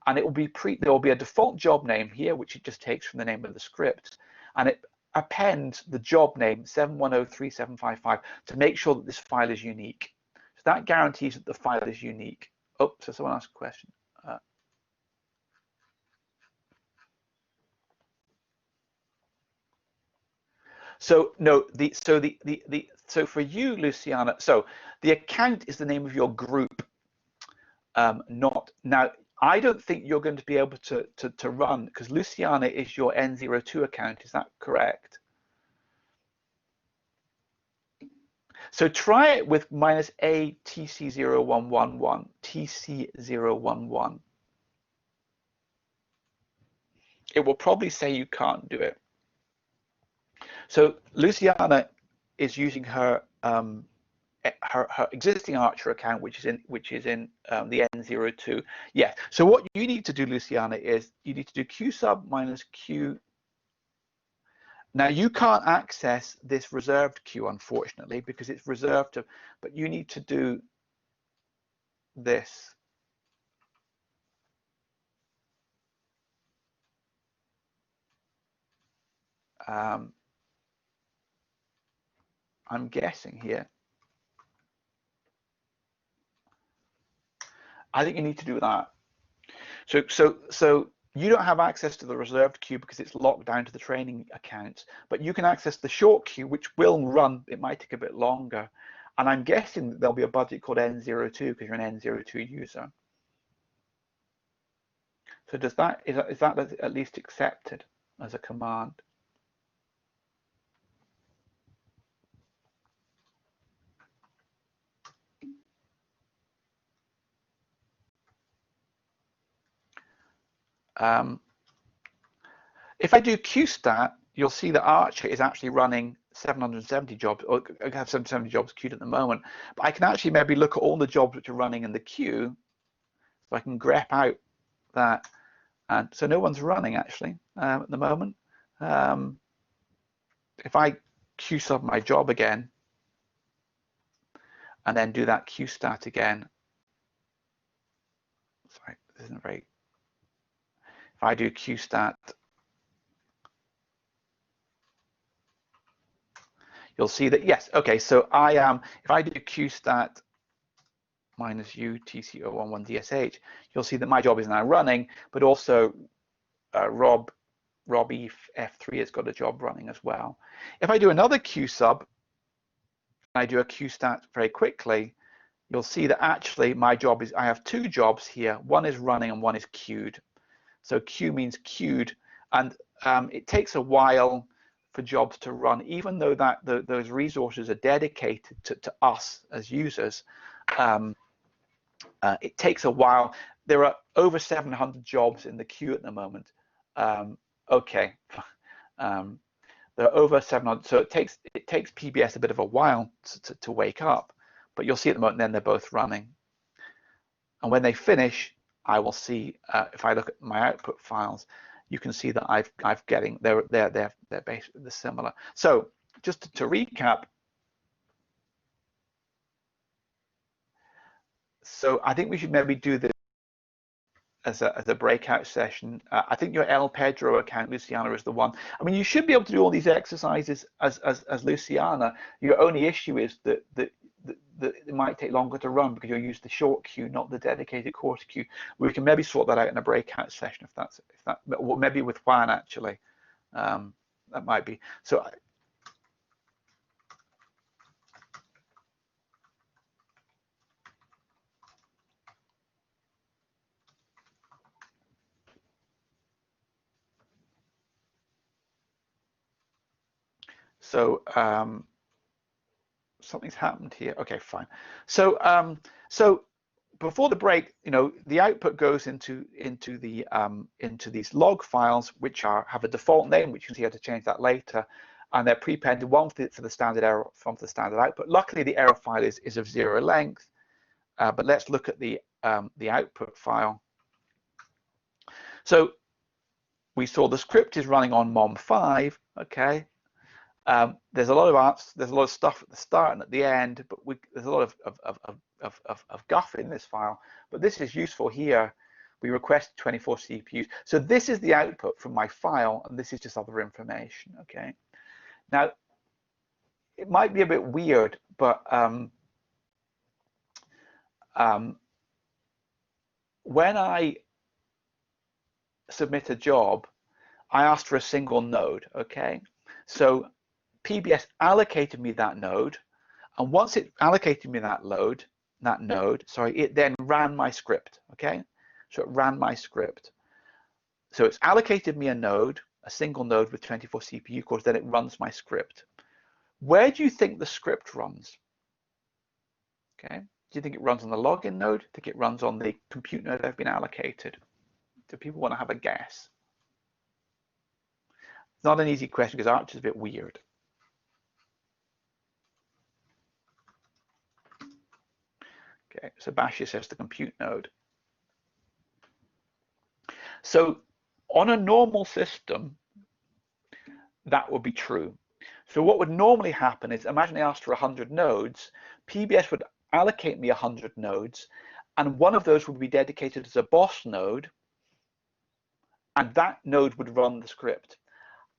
S1: And it will be there will be a default job name here, which it just takes from the name of the script, and it appends the job name 7103.755 to make sure that this file is unique. So that guarantees that the file is unique. Oh, so someone asked a question. So no, so for you, Luciana, so the account is the name of your group, not now. I don't think you're going to be able to run, because Luciana is your N02 account. Is that correct? So try it with -a TC0111, TC011. It will probably say you can't do it. So Luciana is using her her existing Archer account, which is in the N02. Yeah. So what you need to do, Luciana, is you need to do q sub minus q. Now you can't access this reserved queue, unfortunately, because it's reserved to. But you need to do this. I'm guessing here. I think you need to do that. So you don't have access to the reserved queue because it's locked down to the training account, but you can access the short queue, which will run. It might take a bit longer, and I'm guessing that there'll be a budget called N02 because you're an N02 user. So is that at least accepted as a command? If I do qstat, you'll see that Archer is actually running 770 jobs, or I have 770 jobs queued at the moment. But I can actually maybe look at all the jobs which are running in the queue, so I can grep out that. And so no one's running actually at the moment. If I q sub my job again, and then do that qstat again. Sorry, this isn't very If I do qstat, you'll see that, yes, okay, so I am, if I do qstat minus u tc011 dsh, you'll see that my job is now running, but also Rob F3 has got a job running as well. If I do another q sub, and I do a qstat very quickly, you'll see that actually my job is, I have two jobs here. One is running and one is queued. So queue means queued, and it takes a while for jobs to run, even though that those resources are dedicated to us as users. It takes a while. There are over 700 jobs in the queue at the moment. Okay, there are over 700, so it takes PBS a bit of a while to wake up, but you'll see at the moment then they're both running. And when they finish, I will see, if I look at my output files, you can see that I've getting, they're basically similar. So just to recap, so I think we should maybe do this as a breakout session. I think your El Pedro account, Luciana, is the one. I mean, you should be able to do all these exercises as Luciana. Your only issue is that it might take longer to run because you'll use the short queue, not the dedicated course queue. We can maybe sort that out in a breakout session if that, well, maybe with Juan actually. That might be. So something's happened here. Okay, fine. So so before the break, you know, the output goes into these log files, which have a default name, which you can see how to change that later, and they're prepended, one for the standard error, one for the standard output. Luckily, the error file is of 0 length, but let's look at the output file. So we saw the script is running on mom5. Okay. There's a lot of stuff at the start and at the end, but there's a lot of guff in this file. But this is useful here. We request 24 CPUs. So this is the output from my file, and this is just other information. Okay. Now, it might be a bit weird, but when I submit a job, I asked for a single node. Okay. So PBS allocated me that node, and once it allocated me that node, sorry, it then ran my script. Okay, so it ran my script. So it's allocated me a node, a single node with 24 CPU cores, then it runs my script. Where do you think the script runs? Okay, do you think it runs on the login node? Do you think it runs on the compute node I've been allocated? Do people want to have a guess? It's not an easy question because Arch is a bit weird. Okay, Sebastian says the compute node. So on a normal system, that would be true. So what would normally happen is, imagine I asked for 100 nodes, PBS would allocate me 100 nodes, and one of those would be dedicated as a boss node, and that node would run the script.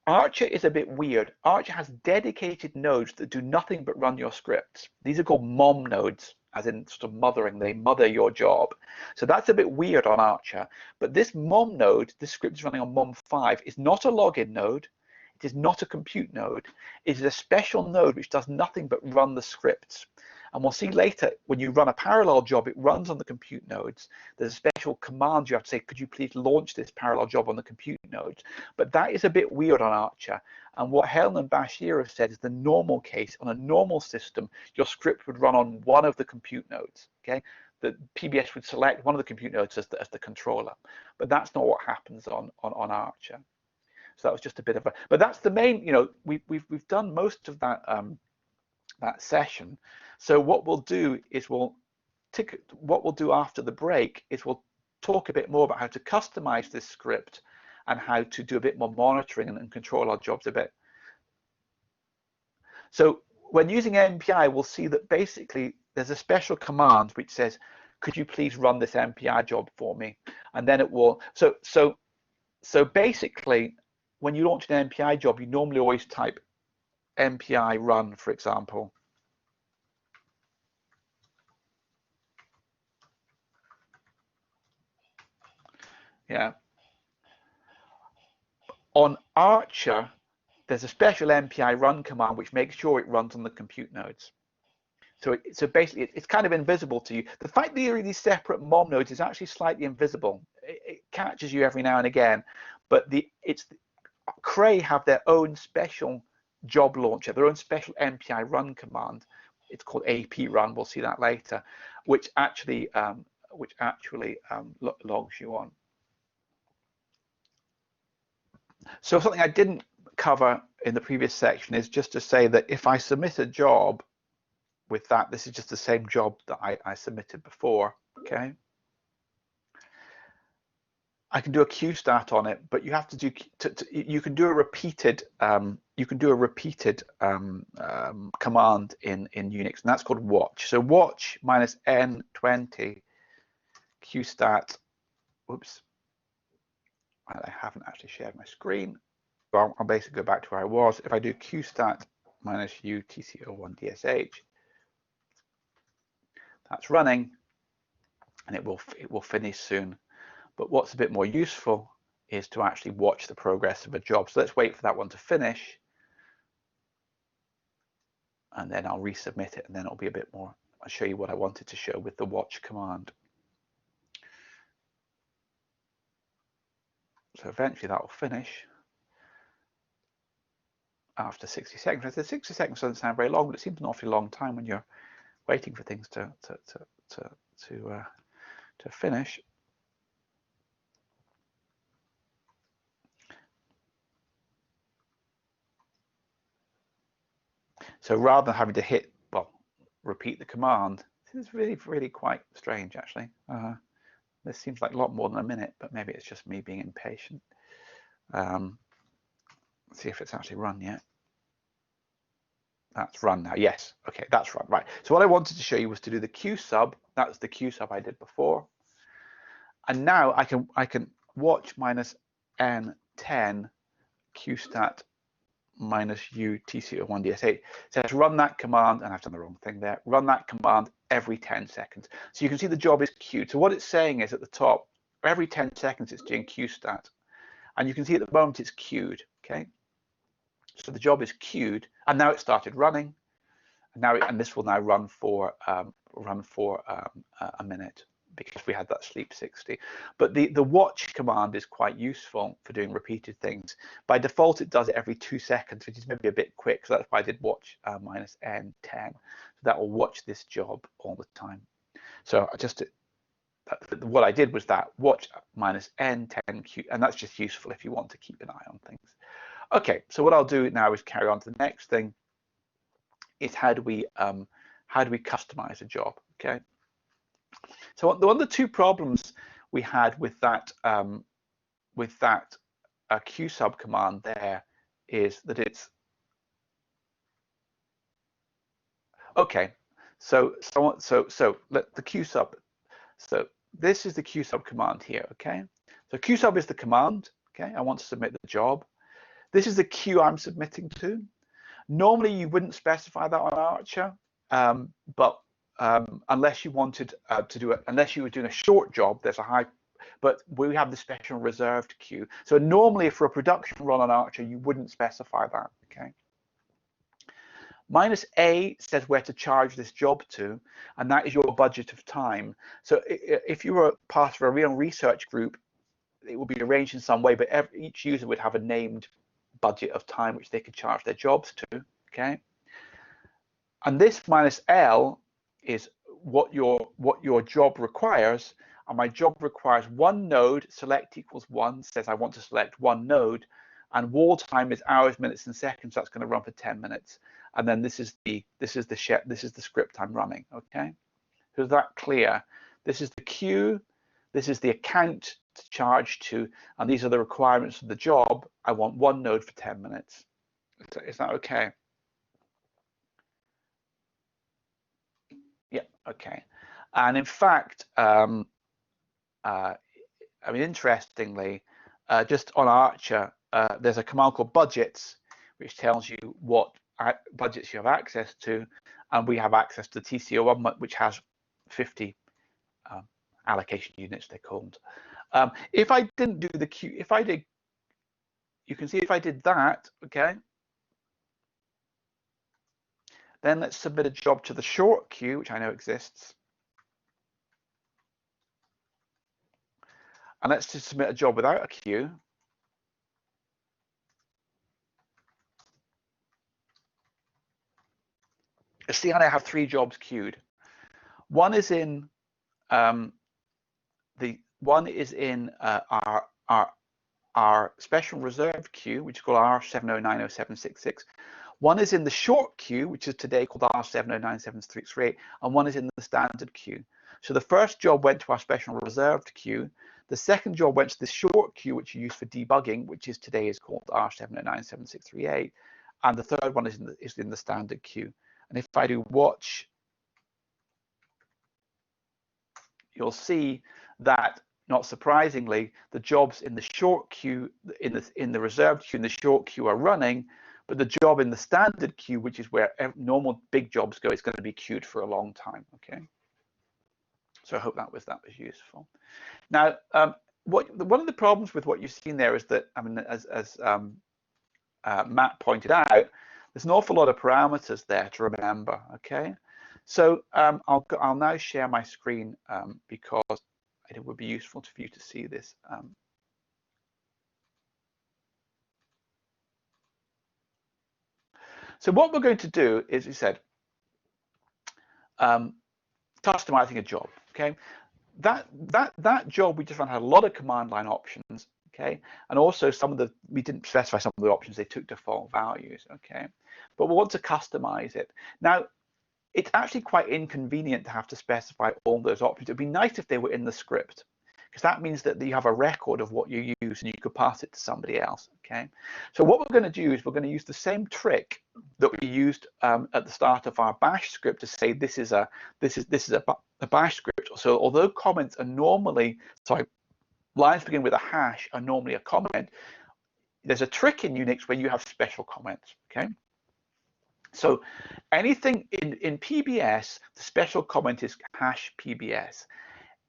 S1: Archer is a bit weird. Archer has dedicated nodes that do nothing but run your scripts. These are called mom nodes, as in sort of mothering, they mother your job. So that's a bit weird on Archer. But this mom node, this script is running on mom5, is not a login node. It is not a compute node. It is a special node which does nothing but run the scripts. And we'll see later, when you run a parallel job, it runs on the compute nodes. There's a special command you have to say, could you please launch this parallel job on the compute nodes? But that is a bit weird on Archer. And what Helen and Bashir have said is the normal case, on a normal system, your script would run on one of the compute nodes, okay? The PBS would select one of the compute nodes as the controller. But that's not what happens on Archer. So that was just a bit of a, but that's the main, you know, we've done most of that that session. So what we'll do is what we'll do after the break is we'll talk a bit more about how to customize this script and how to do a bit more monitoring and control our jobs a bit. So when using MPI, we'll see that basically there's a special command which says, could you please run this MPI job for me? And then it will, so So basically, when you launch an MPI job, you normally always type MPI run, for example. Yeah. On Archer, there's a special MPI run command which makes sure it runs on the compute nodes. So basically, it's kind of invisible to you. The fact that you're in these separate mom nodes is actually slightly invisible. It catches you every now and again, but Cray have their own special job launcher, their own special MPI run command. It's called AP run. We'll see that later, which actually logs you on. So something I didn't cover in the previous section is just to say that if I submit a job with that, this is just the same job that I submitted before. Okay. I can do a queue start on it, but you have to do. You can do a repeated. You can do a repeated command in Unix, and that's called watch. So watch minus n20 queue start. Oops, I haven't actually shared my screen. Well, I'll basically go back to where I was. If I do queue start minus u tco1 dsh, that's running, and it will finish soon. But what's a bit more useful is to actually watch the progress of a job. So let's wait for that one to finish, and then I'll resubmit it, and then it'll be a bit more. I'll show you what I wanted to show with the watch command. So eventually that will finish after 60 seconds. The 60 seconds doesn't sound very long, but it seems an awfully long time when you're waiting for things to finish. So rather than having to repeat the command, this is really quite strange, actually. This seems like a lot more than a minute, but maybe it's just me being impatient. Let's see if it's actually run yet. That's run now. Yes. Okay, that's run. Right. So what I wanted to show you was to do the queue sub. That was the queue sub I did before. And now I can watch minus n10 qstat minus u tco1 dsh. So let's run that command, and I've done the wrong thing there. Run that command every 10 seconds. So you can see the job is queued. So what it's saying is at the top, every 10 seconds it's doing qstat. And you can see at the moment it's queued. Okay. So the job is queued, and now it started running, and this will now run for a minute because we had that sleep 60. But the watch command is quite useful for doing repeated things. By default, it does it every 2 seconds, which is maybe a bit quick. So that's why I did watch minus n10. So that will watch this job all the time. So what I did was that watch minus n10 q, and that's just useful if you want to keep an eye on things. Okay, so what I'll do now is carry on to the next thing. Is how do we customize a job? Okay. So one of the two problems we had with that Q sub command there is that it's okay. So let the Q sub. So this is the Q sub command here. Okay. So Q sub is the command. Okay. I want to submit the job. This is the queue I'm submitting to. Normally, you wouldn't specify that on Archer, but unless you wanted to do it, unless you were doing a short job, there's a high, but we have the special reserved queue. So normally, for a production run on Archer, you wouldn't specify that. Okay. Minus A says where to charge this job to, and that is your budget of time. So if you were part of a real research group, it would be arranged in some way, but each user would have a named budget of time which they could charge their jobs to. Okay. And this minus L is what your job requires, and my job requires one node. Select equals 1 says I want to select one node, and wall time is hours, minutes, and seconds. That's going to run for 10 minutes, and then this is the script I'm running. Okay, so is that clear? This is the queue, this is the account to charge to, and these are the requirements of the job. I want one node for 10 minutes. Is that okay? Yeah, okay. And in fact, I mean, interestingly, just on Archer, there's a command called budgets, which tells you what budgets you have access to, and we have access to TCO1, which has 50 allocation units, they're called. If I didn't do the queue, if I did, you can see if I did that, okay, then let's submit a job to the short queue, which I know exists. And let's just submit a job without a queue. You see, I have 3 jobs queued. One is in our special reserved queue, which is called R7090766. One is in the short queue, which is today called R7097338, and one is in the standard queue. So the first job went to our special reserved queue. The second job went to the short queue, which you use for debugging, which is today is called R7097638, and the third one is in the standard queue. And if I do watch, you'll see that, not surprisingly, the jobs in the short queue, in the reserved queue, in the short queue are running, but the job in the standard queue, which is where normal big jobs go, is going to be queued for a long time. Okay. So I hope that was useful. Now, one of the problems with what you've seen there is that, I mean, as Matt pointed out, there's an awful lot of parameters there to remember. Okay, so I'll now share my screen because it would be useful for you to see this. So what we're going to do is, we said, customizing a job. Okay, that job we just ran had a lot of command line options. Okay, and also we didn't specify some of the options, they took default values. Okay, but we want to customize it. Now, it's actually quite inconvenient to have to specify all those options. It'd be nice if they were in the script, because that means that you have a record of what you use and you could pass it to somebody else. Okay, so what we're going to do is we're going to use the same trick that we used at the start of our bash script to say this is a bash script. So although comments are normally, lines begin with a hash are normally a comment, there's a trick in Unix where you have special comments. Okay, so anything in PBS, the special comment is hash PBS.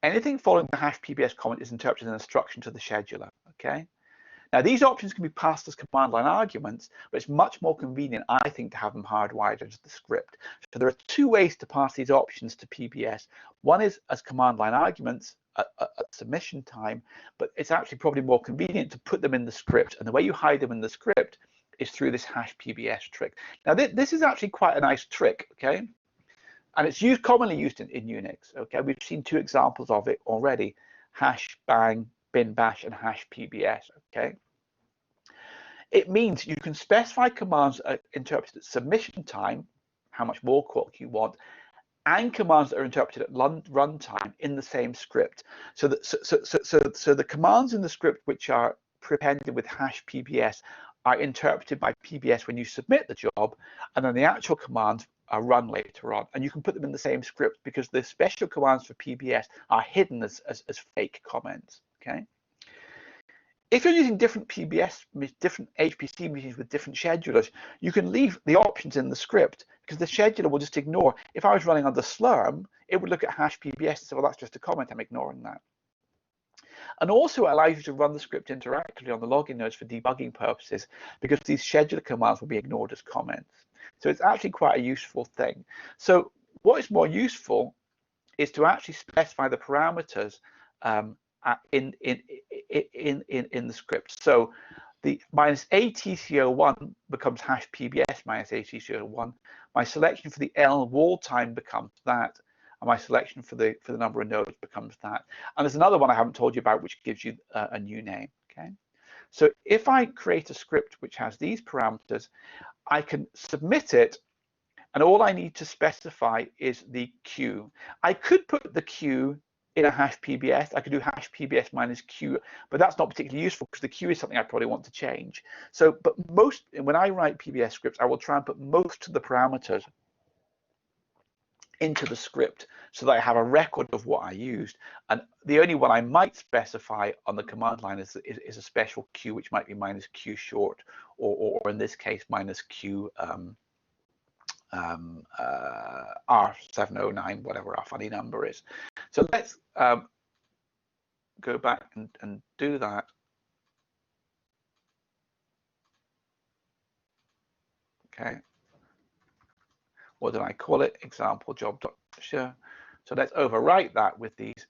S1: Anything following the hash PBS comment is interpreted as an instruction to the scheduler. Okay, now these options can be passed as command line arguments, but it's much more convenient, I think, to have them hardwired into the script. So there are 2 ways to pass these options to PBS. One is as command line arguments at submission time, but it's actually probably more convenient to put them in the script, and the way you hide them in the script is through this hash PBS trick. Now this is actually quite a nice trick. Okay, and it's commonly used in Unix. Okay, we've seen 2 examples of it already: hash bang, bin bash, and hash PBS. Okay, it means you can specify commands interpreted at submission time, how much more quark you want, and commands that are interpreted at runtime in the same script. So the commands in the script which are prepended with hash PBS are interpreted by PBS when you submit the job, and then the actual commands are run later on. And you can put them in the same script because the special commands for PBS are hidden as fake comments. Okay. If you're using different PBS, different HPC machines with different schedulers, you can leave the options in the script because the scheduler will just ignore. If I was running on the Slurm, it would look at hash PBS and say, well, that's just a comment, I'm ignoring that. And also it allows you to run the script interactively on the login nodes for debugging purposes, because these scheduler commands will be ignored as comments. So it's actually quite a useful thing. So what is more useful is to actually specify the parameters in the script. So the -ATCO1 becomes hash PBS -ATCO1. My selection for the L wall time becomes that, and my selection for the number of nodes becomes that. And there's another one I haven't told you about, which gives you a new name. Okay, so if I create a script which has these parameters, I can submit it, and all I need to specify is the queue. I could put the queue in a hash PBS. I could do hash PBS -q, but that's not particularly useful because the queue is something I probably want to change. So, but when I write PBS scripts, I will try and put most of the parameters into the script so that I have a record of what I used. And the only one I might specify on the command line is a special Q, which might be minus Q short, or in this case, minus Q R709, whatever our funny number is. So let's go back and do that. Okay. What did I call it? Example job.show. So let's overwrite that with these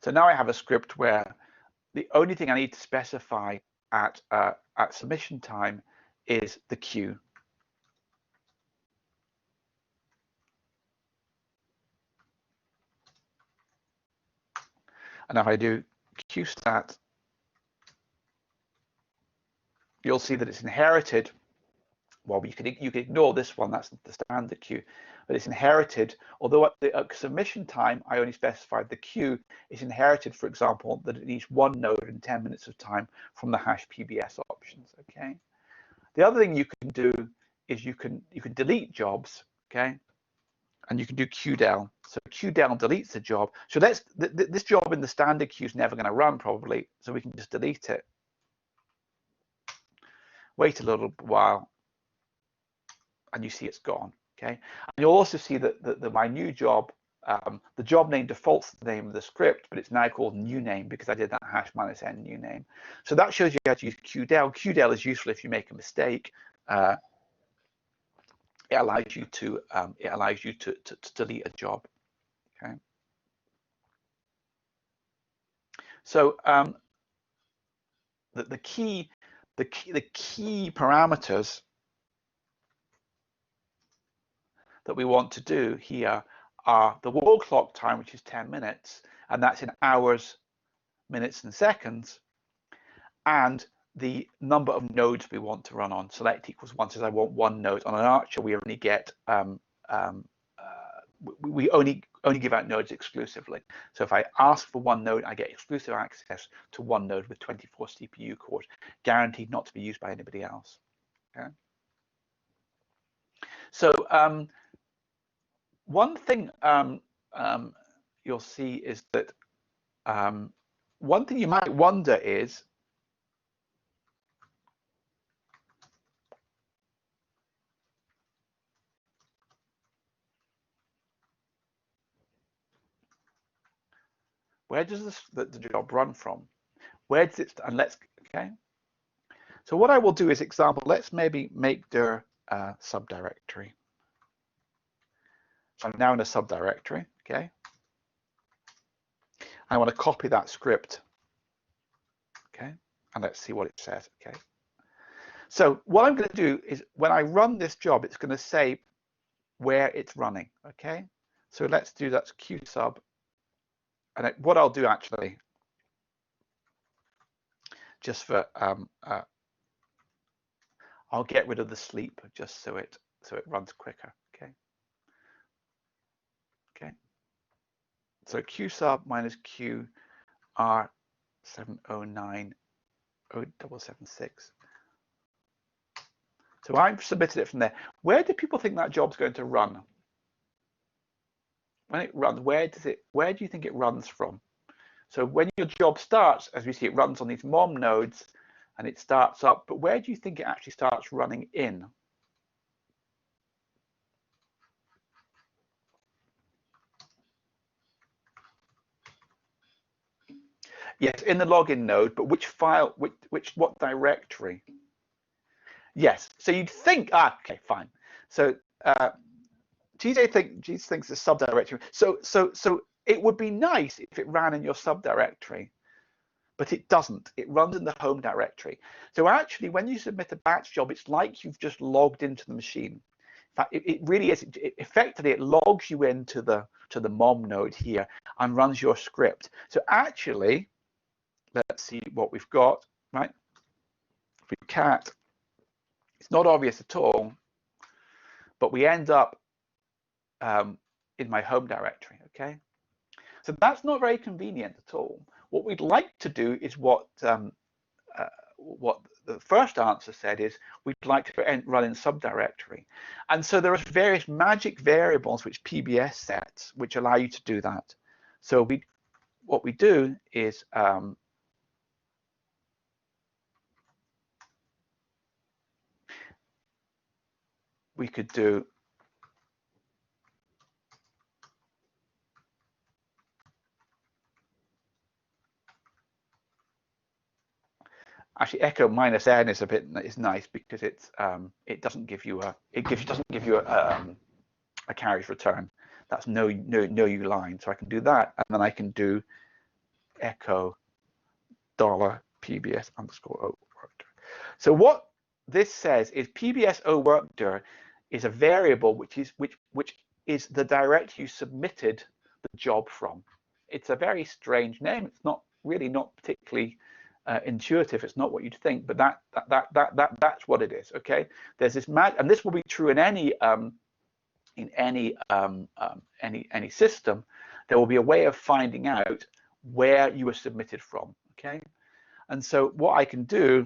S1: So now I have a script where the only thing I need to specify at submission time is the queue. And if I do qstat, you'll see that it's inherited. Well, you can ignore this one, that's the standard queue, but it's inherited, although at the submission time I only specified the queue, it's inherited, for example, that it needs one node in 10 minutes of time from the hash PBS options. Okay. The other thing you can do is you can delete jobs, okay, and you can do qdel. So qdel deletes the job. So this job in the standard queue is never going to run probably, so we can just delete it. Wait a little while, and you see it's gone. Okay, and you'll also see that my new job, the job name defaults to the name of the script, but it's now called new name because I did that hash minus n new name. So that shows you how to use qdel. Qdel is useful if you make a mistake. It allows you to delete a job. Okay. So the key parameters that we want to do here are the wall clock time, which is 10 minutes, and that's in hours, minutes, and seconds, and the number of nodes we want to run on. Select equals 1 says I want one node. On an Archer, we only get we only give out nodes exclusively. So if I ask for one node, I get exclusive access to one node with 24 CPU cores, guaranteed not to be used by anybody else. Okay. So one thing you'll see is that one thing you might wonder is where does the job run from? Where does it, and let's, okay. So what I will do is example, let's maybe make their subdirectory. So I'm now in a subdirectory, okay. I want to copy that script, okay, and let's see what it says, okay. So what I'm going to do is when I run this job, it's going to say where it's running, okay. So let's do that q sub, and what I'll do actually, just for I'll get rid of the sleep just so it runs quicker, okay. Okay. So q sub minus q R709 0776. So I've submitted it from there. Where do people think that job's going to run? When it runs, where do you think it runs from? So when your job starts, as we see, it runs on these mom nodes and it starts up, but where do you think it actually starts running in? Yes, in the login node, but which file, what directory? Yes, so you'd think, okay, fine. So GJ thinks the subdirectory. So it would be nice if it ran in your subdirectory, but it doesn't. It runs in the home directory. So actually, when you submit a batch job, it's like you've just logged into the machine. In fact, it really is. Effectively, it logs you into the mom node here and runs your script. So actually, let's see what we've got, right? If we cat, it's not obvious at all, but we end up in my home directory, okay? So that's not very convenient at all. What we'd like to do is what the first answer said is we'd like to run in subdirectory. And so there are various magic variables which PBS sets which allow you to do that. So what we do is we could do actually echo -n is nice because it doesn't give you a carriage return. That's no U line. So I can do that, and then I can do echo $PBS underscore O workdir. So what this says is PBS O workdir is a variable which is the directory you submitted the job from. It's a very strange name. It's not particularly intuitive. It's not what you'd think, but that's what it is. Okay, there's this and this will be true in any system. There will be a way of finding out where you were submitted from. Okay, and so what I can do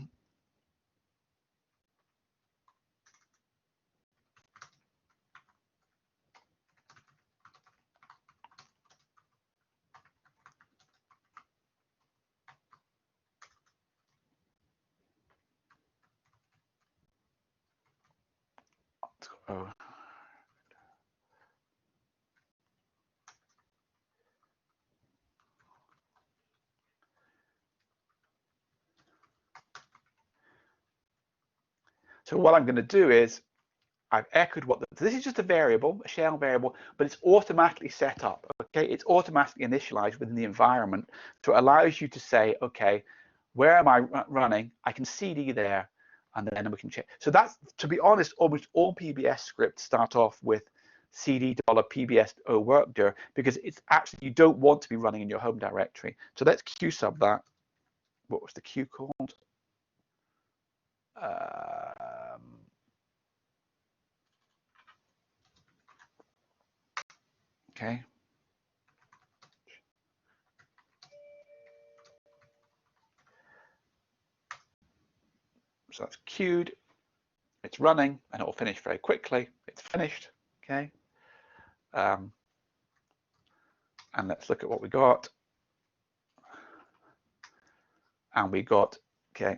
S1: so what I'm going to do is I've echoed this is just a variable, a shell variable, but it's automatically set up. Okay, it's automatically initialized within the environment, so it allows you to say, okay, where am I running? I can CD there, and then we can check. So that's, to be honest, almost all PBS scripts start off with CD $PBS O workdir because it's actually you don't want to be running in your home directory. So let's Q sub that. What was the Q called? Okay. So that's queued, it's running, and it will finish very quickly. It's finished, okay? And let's look at what we got. And we got, okay,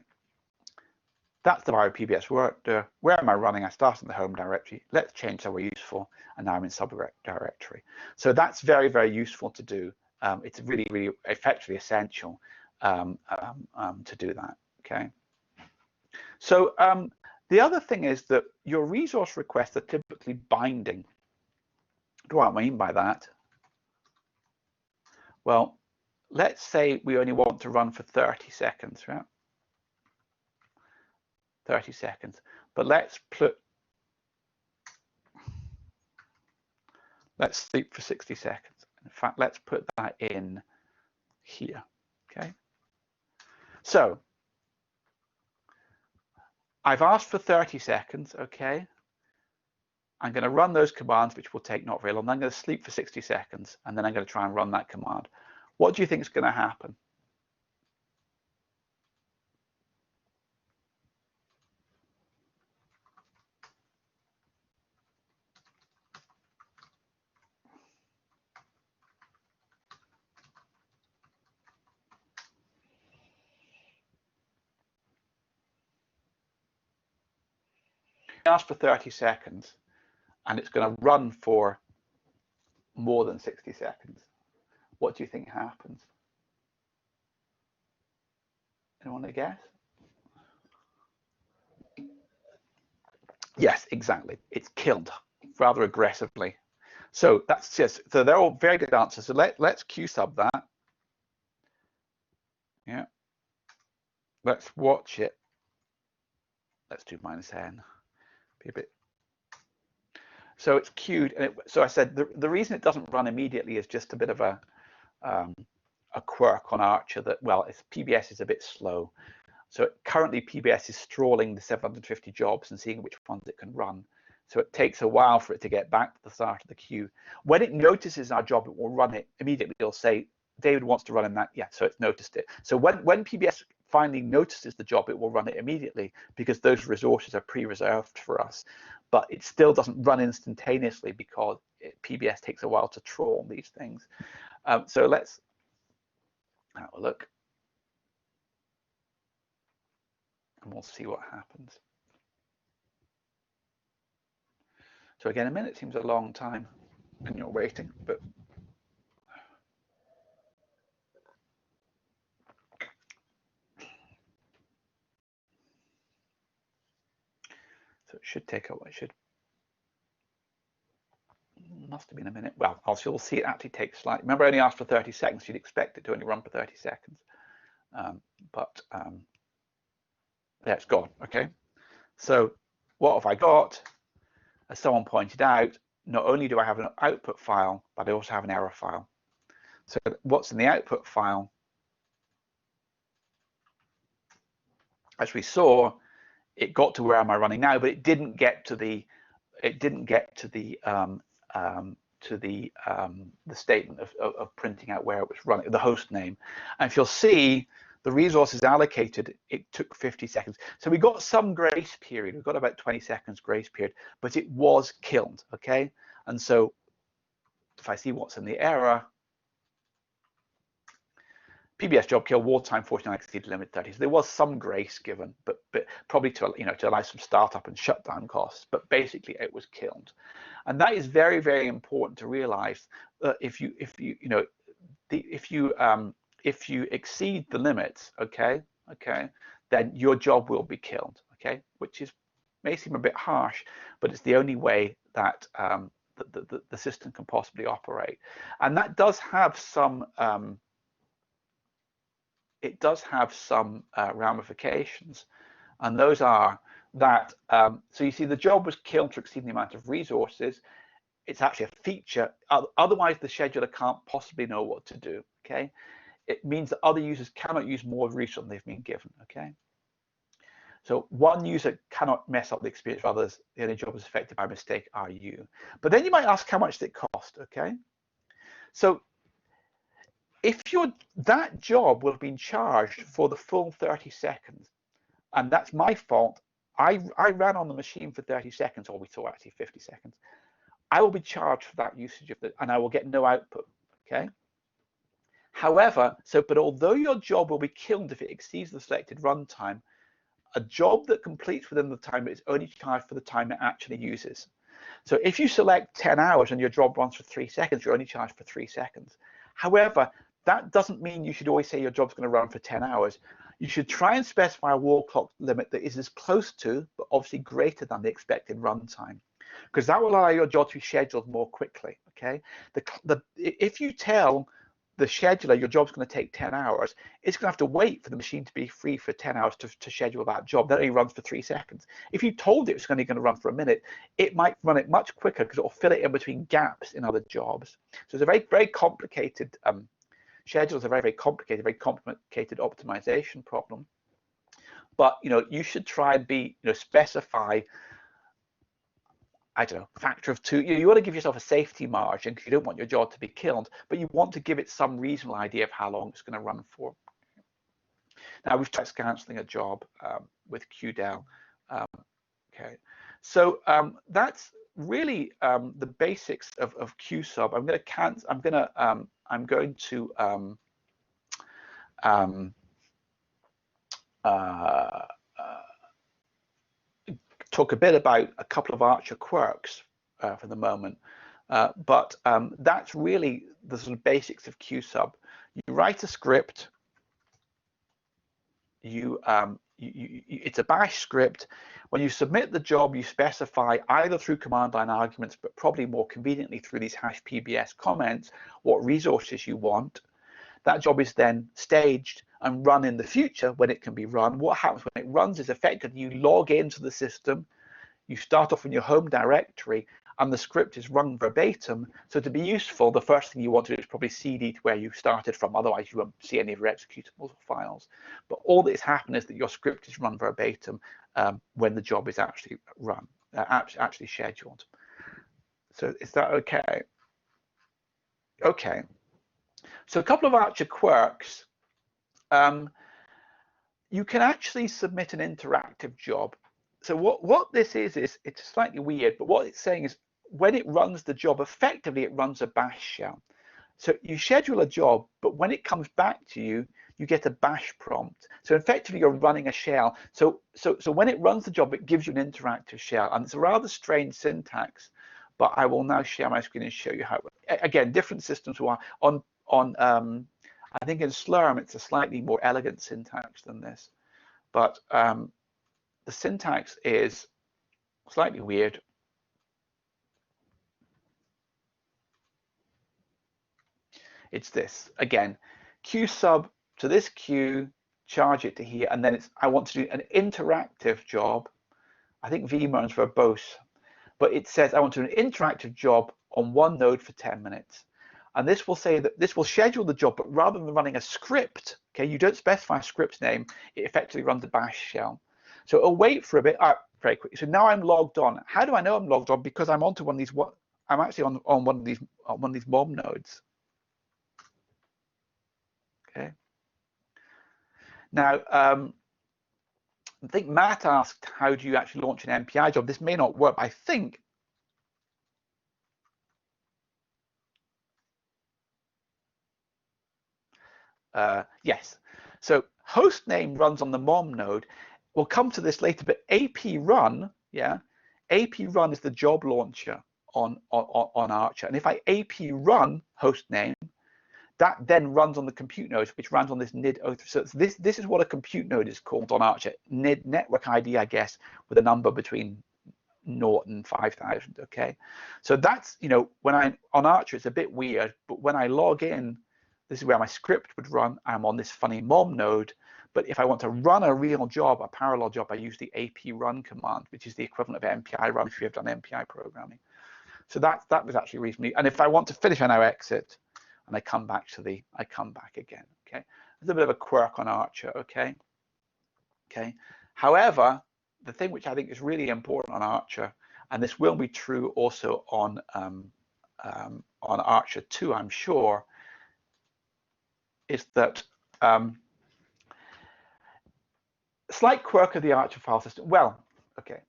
S1: that's the PBS workdir. Where am I running? I started in the home directory. Let's change how we're useful, and now I'm in subdirectory. So that's very, very useful to do. It's really, really effectively essential to do that, okay? So the other thing is that your resource requests are typically binding. What do I mean by that? Well, let's say we only want to run for 30 seconds, right? 30 seconds, but let's sleep for 60 seconds. In fact, let's put that in here, okay? So I've asked for 30 seconds, okay? I'm going to run those commands, which will take not very long. I'm going to sleep for 60 seconds, and then I'm going to try and run that command. What do you think is going to happen? Ask for 30 seconds, and it's going to run for more than 60 seconds. What do you think happens? Anyone to guess? Yes, exactly. It's killed rather aggressively. So that's just, so they're all very good answers. So let's Q sub that. Yeah. Let's watch it. Let's do -n. Be a bit. So it's queued, and so I said the reason it doesn't run immediately is just a bit of a quirk on Archer that, well, PBS is a bit slow. So currently PBS is trawling the 750 jobs and seeing which ones it can run. So it takes a while for it to get back to the start of the queue. When it notices our job, it will run it immediately. It'll say David wants to run in that. Yeah, so it's noticed it. So when PBS finally notices the job, it will run it immediately because those resources are pre-reserved for us. But it still doesn't run instantaneously because PBS takes a while to trawl these things. So let's have a look, and we'll see what happens. So again, a minute seems a long time when you're waiting, but so it should take a while. It must have been a minute. Well, you'll see it actually takes slightly. Remember, I only asked for 30 seconds. You'd expect it to only run for 30 seconds. Yeah, it's gone. Okay. So what have I got? As someone pointed out, not only do I have an output file, but I also have an error file. So what's in the output file? As we saw, it got to where am I running now, but it didn't get to the statement of printing out where it was running, the host name. And if you'll see, the resources allocated, it took 50 seconds. So we got some grace period. We've got about 20 seconds grace period, but it was killed, okay? And so if I see what's in the error, PBS job kill, wartime 49 exceeded limit 30. So there was some grace given, but probably to allow some startup and shutdown costs. But basically, it was killed, and that is very, very important to realize that if you exceed the limits, okay, then your job will be killed, okay, which may seem a bit harsh, but it's the only way that the system can possibly operate, and that does have some. It does have some ramifications, and those are that, so you see the job was killed to exceed the amount of resources. It's actually a feature, otherwise the scheduler can't possibly know what to do, okay? It means that other users cannot use more resources than they've been given, okay? So one user cannot mess up the experience of others. The only job is affected by mistake are you. But then you might ask, how much did it cost, okay? So if that job will have been charged for the full 30 seconds, and that's my fault, I ran on the machine for 30 seconds, or we saw actually 50 seconds, I will be charged for that usage of it, and I will get no output, okay? However, but although your job will be killed if it exceeds the selected runtime, a job that completes within the time is only charged for the time it actually uses. So if you select 10 hours and your job runs for 3 seconds, you're only charged for 3 seconds. However, that doesn't mean you should always say your job's going to run for 10 hours. You should try and specify a wall clock limit that is as close to, but obviously greater than the expected runtime, because that will allow your job to be scheduled more quickly, okay? If you tell the scheduler your job's going to take 10 hours, it's going to have to wait for the machine to be free for 10 hours to schedule that job. That only runs for 3 seconds. If you told it it's only going to run for a minute, it might run it much quicker because it will fill it in between gaps in other jobs. So it's a very, very complicated schedule is a very, very complicated optimization problem. But you should try and specify, I don't know, factor of 2. You want to give yourself a safety margin because you don't want your job to be killed, but you want to give it some reasonable idea of how long it's going to run for. Now we've tried cancelling a job with QDEL. Okay, so that's really the basics of QSub. I'm going to talk a bit about a couple of Archer quirks for the moment, but that's really the sort of basics of QSub. You write a script. It's a bash script. When you submit the job, you specify either through command line arguments, but probably more conveniently through these #PBS comments, what resources you want. That job is then staged and run in the future when it can be run. What happens when it runs is effectively you log into the system, you start off in your home directory, and the script is run verbatim. So to be useful, the first thing you want to do is probably cd to where you started from. Otherwise, you won't see any of your executables or files. But all that has happened is that your script is run verbatim when the job is actually run, actually scheduled. So is that okay? Okay. So a couple of Archer quirks. You can actually submit an interactive job. So what this is it's slightly weird, but what it's saying is when it runs the job, effectively it runs a bash shell. So you schedule a job, but when it comes back to you, you get a bash prompt. So effectively you're running a shell. So when it runs the job, it gives you an interactive shell, and it's a rather strange syntax, but I will now share my screen and show you how. Again, different systems will on I think in Slurm it's a slightly more elegant syntax than this, but the syntax is slightly weird. It's this again, queue sub to this queue, charge it to here, and then it's I want to do an interactive job. I think vMode's verbose, but it says I want to do an interactive job on one node for 10 minutes. And this will say that this will schedule the job, but rather than running a script, okay, you don't specify a script name, it effectively runs a bash shell. So it'll wait for a bit. Very quick. So now I'm logged on. How do I know I'm logged on? Because I'm onto one of these. I'm actually on one of these mom nodes. Okay. Now, I think Matt asked, how do you actually launch an MPI job? This may not work. I think. Yes. So host name runs on the mom node. We'll come to this later, but AP run, yeah, AP run is the job launcher on Archer. And if I AP run host name, that then runs on the compute node, which runs on this NID03. So this is what a compute node is called on Archer. NID network ID, I guess, with a number between 0 and 5,000. Okay, so that's, you know, when I'm on Archer, it's a bit weird, but when I log in, this is where my script would run. I'm on this funny mom node. But if I want to run a real job, a parallel job, I use the AP run command, which is the equivalent of MPI run if you have done MPI programming. So that was actually reasonably. And if I want to finish, I now exit, and I come back again. Okay, there's a bit of a quirk on Archer. Okay. However, the thing which I think is really important on Archer, and this will be true also on Archer 2, I'm sure, is that slight quirk of the Archer file system. Well, okay,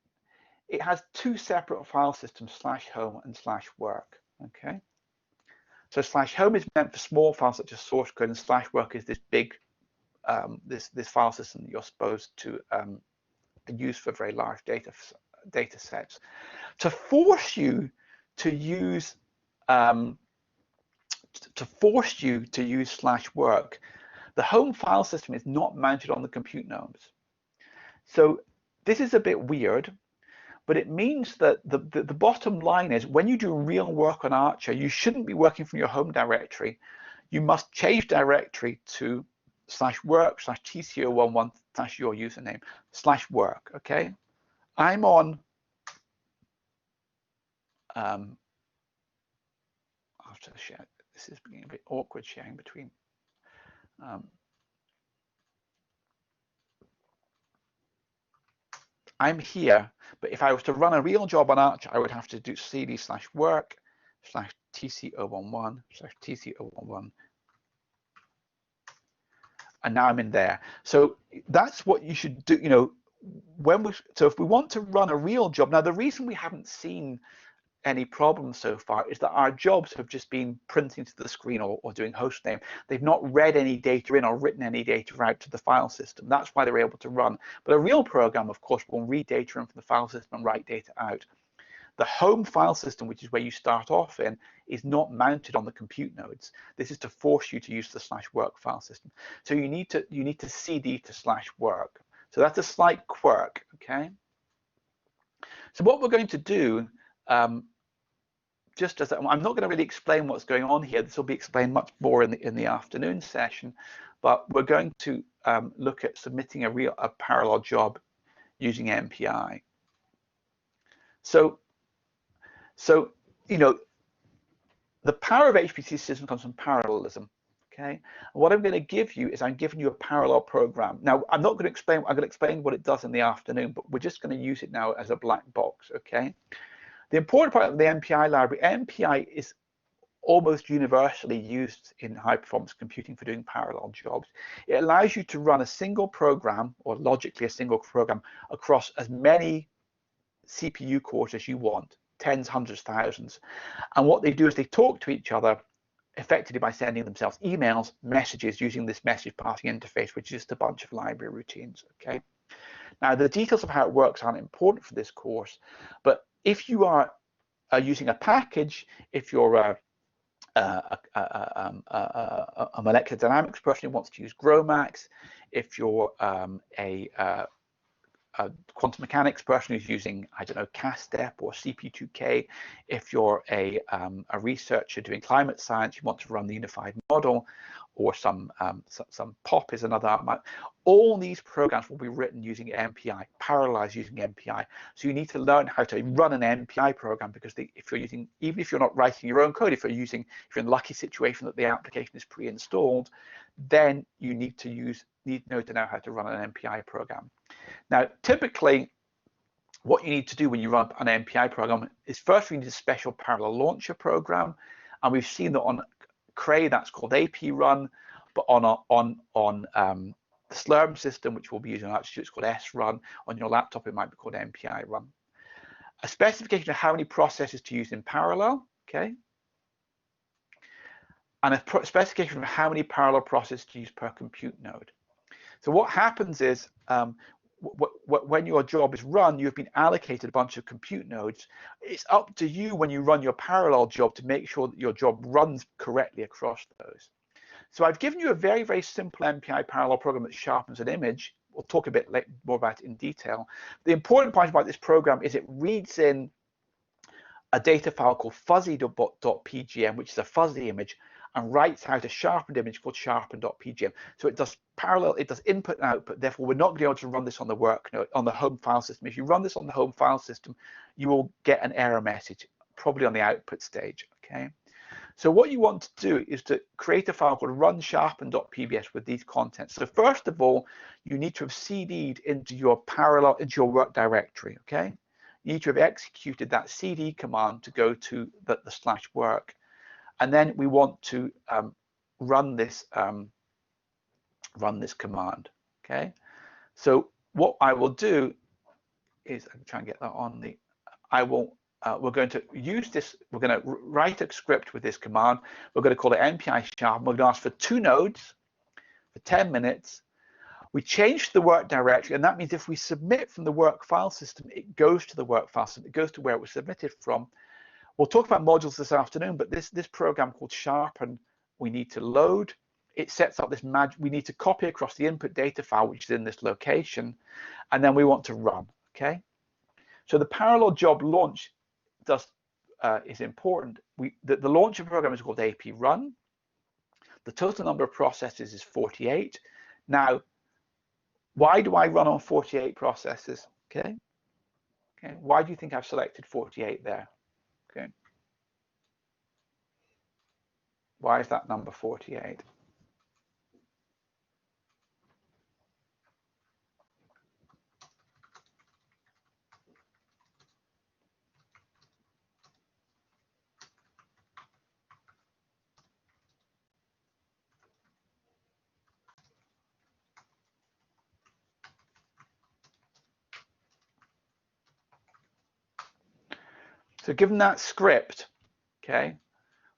S1: it has two separate file systems, /home and /work. Okay, so /home is meant for small files such as source code, and /work is this big this file system that you're supposed to use for very large data sets. To force you to use /work, the home file system is not mounted on the compute nodes. So this is a bit weird, but it means that the bottom line is when you do real work on Archer, you shouldn't be working from your home directory. You must change directory to /work /tco11 your username /work. Okay, I'm on. I'll have to share. This is being a bit awkward sharing between. I'm here, but if I was to run a real job on Archer, I would have to do cd /work /tco11 /tco11, and now I'm in there. So that's what you should do. You know, so if we want to run a real job, now the reason we haven't seen any problems so far is that our jobs have just been printing to the screen or doing host name. They've not read any data in or written any data out to the file system. That's why they're able to run. But a real program, of course, will read data in from the file system and write data out. The home file system, which is where you start off in, is not mounted on the compute nodes. This is to force you to use the /work file system. So you need to cd to /work. So that's a slight quirk. Okay. So what we're going to do, just as I'm not going to really explain what's going on here. This will be explained much more in the afternoon session, but we're going to look at submitting a parallel job using MPI. So you know, the power of HPC systems comes from parallelism. Okay, and what I'm going to give you is I'm giving you a parallel program. Now I'm not going to explain. I'm going to explain what it does in the afternoon, but we're just going to use it now as a black box. Okay. The important part of the MPI library, MPI is almost universally used in high performance computing for doing parallel jobs. It allows you to run a single program, or logically a single program, across as many CPU cores as you want, tens, hundreds, thousands. And what they do is they talk to each other effectively by sending themselves emails, messages, using this message passing interface, which is just a bunch of library routines. Okay. Now, the details of how it works aren't important for this course, but if you are using a package, if you're a molecular dynamics person who wants to use GROMACS, if you're a quantum mechanics person who's using, I don't know, CASTEP or CP2K, if you're a researcher doing climate science, you want to run the unified model, or some POP is another. All these programs will be written using MPI, parallelized using MPI. So you need to learn how to run an MPI program, because if you're using, even if you're not writing your own code, if you're in a lucky situation that the application is pre-installed, then you need to know how to run an MPI program. Now, typically, what you need to do when you run an MPI program is first you need a special parallel launcher program, and we've seen that on Cray that's called AP-Run, but on the Slurm system, which we'll be using on ARCHER2, it's called S-Run. On your laptop, it might be called MPI-Run. A specification of how many processes to use in parallel, okay, and a specification of how many parallel processes to use per compute node. So what happens is, when your job is run, you've been allocated a bunch of compute nodes. It's up to you when you run your parallel job to make sure that your job runs correctly across those. So I've given you a very, very simple MPI parallel program that sharpens an image. We'll talk a bit more about it in detail. The important part about this program is it reads in a data file called fuzzy.pgm, which is a fuzzy image, and writes out a sharpened image called sharpen.pgm. So it does parallel, it does input and output. Therefore, we're not going to be able to run this on the work node, on the home file system. If you run this on the home file system, you will get an error message, probably on the output stage. Okay. So what you want to do is to create a file called runsharpen.pbs with these contents. So first of all, you need to have CD'd into your work directory. Okay. You need to have executed that CD command to go to the /work. And then we want to run this command. Okay. So what I will do is, I can try and get that on the, we're going to use this, we're going to write a script with this command. We're going to call it MPI sharpen. We're going to ask for 2 nodes for 10 minutes. We change the work directory, and that means if we submit from the work file system, it goes to the work file system, it goes to where it was submitted from. We'll talk about modules this afternoon, but this program called Sharpen, we need to load. It sets up this we need to copy across the input data file, which is in this location, and then we want to run. Okay. So the parallel job launch is important. The launcher program is called AP-Run. The total number of processes is 48. Now, why do I run on 48 processes? Okay. Okay. Why do you think I've selected 48 there? Okay. Why is that number 48? So given that script, okay,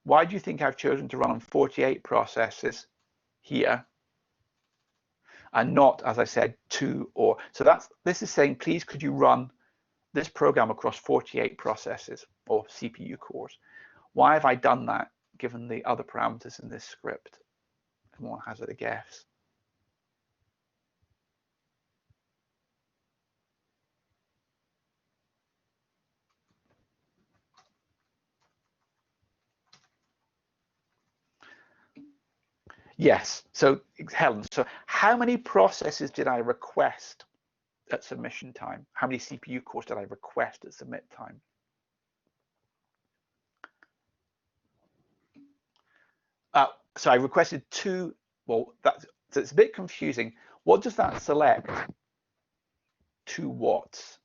S1: why do you think I've chosen to run on 48 processes here and not, as I said, 2 or, so this is saying, please, could you run this program across 48 processes or CPU cores? Why have I done that given the other parameters in this script? Everyone has it a guess. Yes, so Helen, so how many processes did I request at submission time? How many CPU cores did I request at submit time? So I requested 2, well, so it's a bit confusing. What does that select? 2 watts.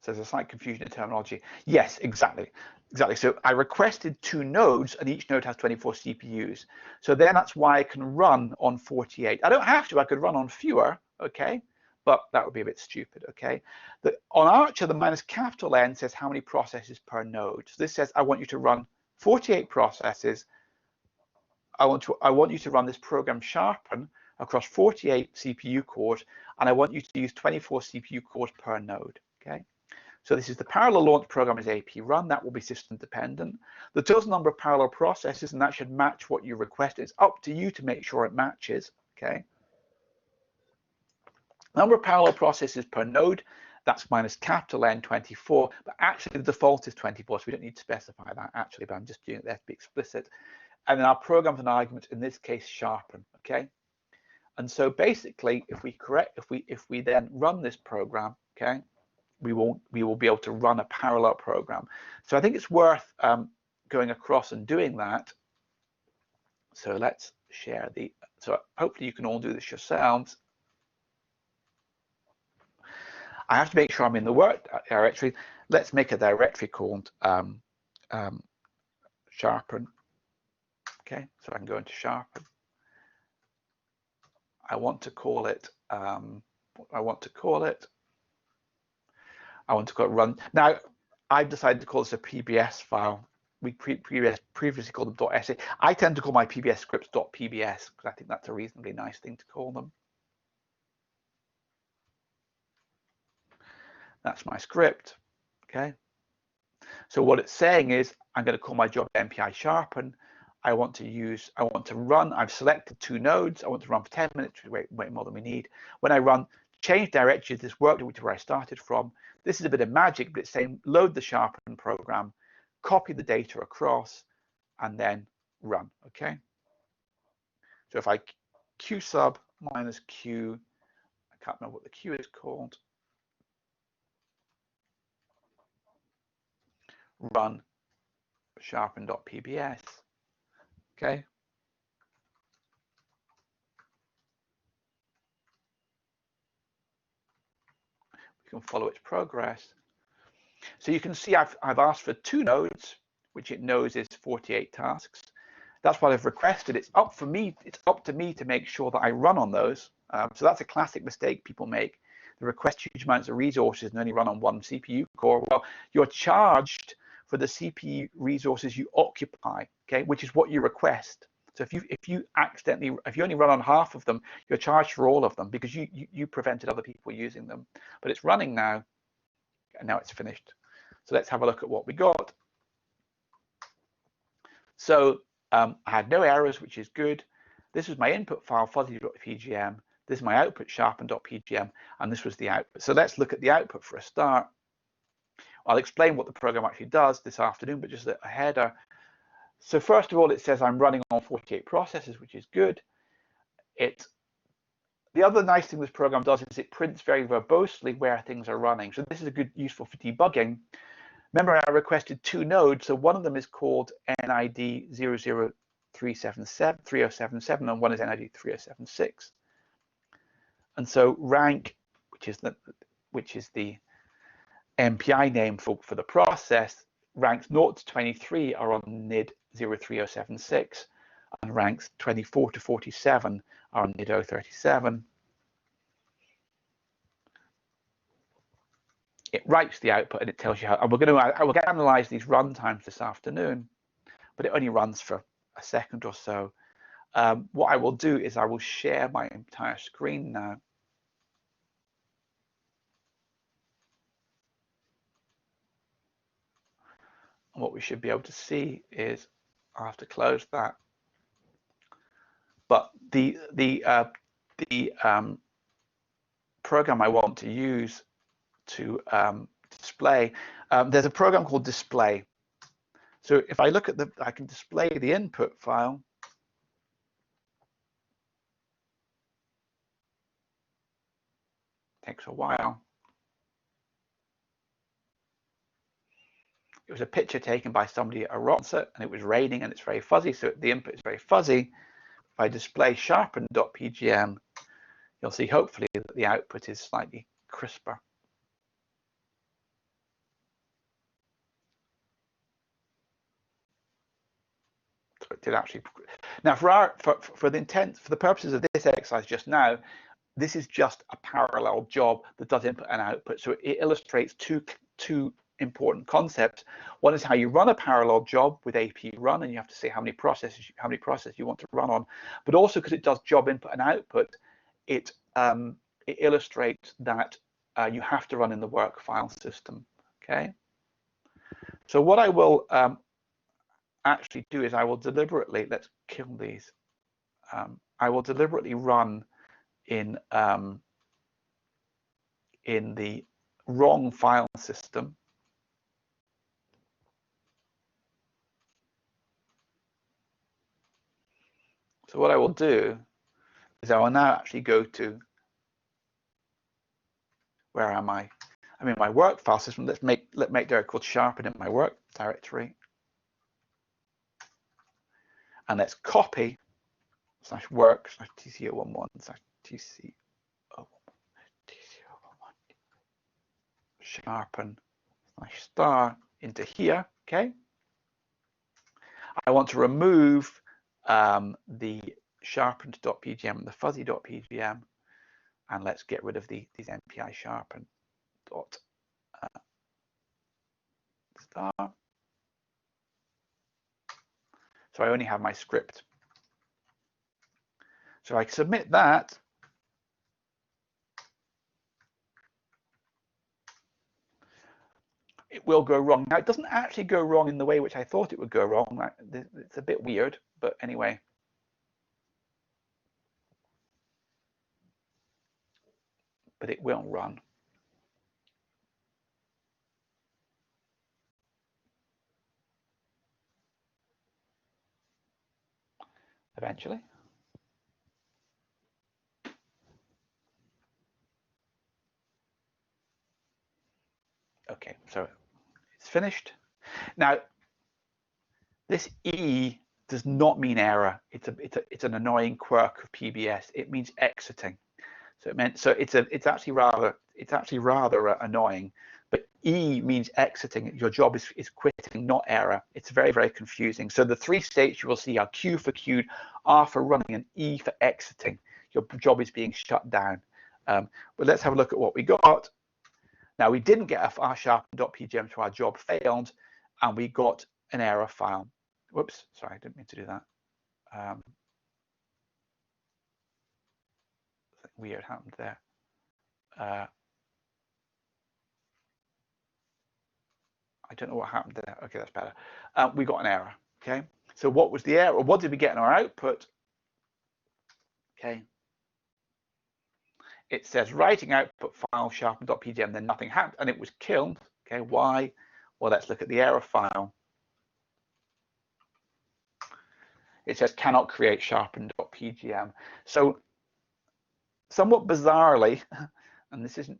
S1: So there's a slight confusion in terminology. Yes, exactly. So I requested 2 nodes, and each node has 24 CPUs. So then that's why I can run on 48. I don't have to. I could run on fewer, okay? But that would be a bit stupid, okay? On Archer, the -N says how many processes per node. So this says I want you to run 48 processes. I want you to run this program sharpen across 48 CPU cores, and I want you to use 24 CPU cores per node, okay? So this is the parallel launch program is AP run. That will be system dependent. The total number of parallel processes, and that should match what you requested. It's up to you to make sure it matches, okay? Number of parallel processes per node, that's -N 24, but actually the default is 24, so we don't need to specify that actually, but I'm just doing it there to be explicit. And then our programs and arguments, in this case, sharpen, okay? And so basically, if we then run this program, okay, we will be able to run a parallel program. So I think it's worth going across and doing that. So let's share so hopefully you can all do this yourselves. I have to make sure I'm in the work directory. Let's make a directory called sharpen. Okay, so I can go into sharpen. I want to call it run. Now, I've decided to call this a PBS file. We previously called them .sa. I tend to call my PBS scripts .pbs because I think that's a reasonably nice thing to call them. That's my script, okay? So what it's saying is I'm going to call my job MPI sharpen. I want to run. I've selected 2 nodes. I want to run for 10 minutes, way more than we need. When I run change directory, this worked, which is where I started from. This is a bit of magic, but it's saying load the sharpen program, copy the data across, and then run, okay? So if I q sub -q, I can't remember what the q is called, run sharpen.pbs, okay? We can follow its progress. So you can see I've asked for 2 nodes, which it knows is 48 tasks. That's what I've requested. It's up to me to make sure that I run on those. So that's a classic mistake people make. They request huge amounts of resources and only run on 1 CPU core. Well, you're charged for the CPU resources you occupy, okay, which is what you request. So if you only run on half of them, you're charged for all of them because you prevented other people using them. But it's running now, and now it's finished. So let's have a look at what we got. So I had no errors, which is good. This was my input file, fuzzy.pgm. This is my output, sharpen.pgm, and this was the output. So let's look at the output for a start. I'll explain what the program actually does this afternoon, but just a header. So first of all, it says I'm running on 48 processes, which is good. The other nice thing this program does is it prints very verbosely where things are running. So this is useful for debugging. Remember, I requested 2 nodes, so one of them is called NID 00377, and one is NID 3076. And so rank, which is the MPI name for the process, ranks 0 to 23 are on NID 03076, and ranks 24 to 47 are on NID 037. It writes the output and it tells you how. And we're going to analyze these run times this afternoon, but it only runs for a second or so. What I will do is I will share my entire screen now. And what we should be able to see is I have to close that. But the program I want to use to display, there's a program called display. So if I look at I can display the input file. Takes a while. It was a picture taken by somebody at a concert, and it was raining and it's very fuzzy, so the input is very fuzzy. If I display sharpen.pgm, you'll see hopefully that the output is slightly crisper. did actually. Now, for the purposes of this exercise just now, this is just a parallel job that does input and output. So it illustrates two important concepts. One is how you run a parallel job with AP run, and you have to say how many processes you want to run on. But also because it does job input and output, it illustrates that you have to run in the work file system. Okay. So what I will actually do is I will deliberately, let's kill these. I will deliberately run in the wrong file system. So what I will do is I will now actually go to, where am I? I'm in my work file system. Let's make directory called sharpen in my work directory. And let's copy /work /tco11 /tco11 sharpen /star into here. Okay. I want to remove the sharpened.pgm and the fuzzy.pgm, and let's get rid of these MPI sharpen dot star. So I only have my script. So I submit that. It will go wrong. Now, it doesn't actually go wrong in the way which I thought it would go wrong. It's a bit weird, but anyway. But it will run. Eventually. Okay, so it's finished. Now, this E does not mean error. It's an annoying quirk of PBS. It means exiting. So it's actually rather annoying. But E means exiting. Your job is quitting, not error. It's very, very confusing. So the three states you will see are Q for queued, R for running, and E for exiting. Your job is being shut down. But let's have a look at what we got. Now, we didn't get a rsharpen.pgm, so our job failed, and we got an error file. Whoops, sorry, I didn't mean to do that. Something weird happened there. I don't know what happened there. Okay, that's better. We got an error. Okay, so what was the error? What did we get in our output? Okay, it says writing output file sharpen.pgm, then nothing happened, and it was killed. Okay, why? Well, let's look at the error file. It says cannot create sharpen.pgm. So somewhat bizarrely, and this isn't,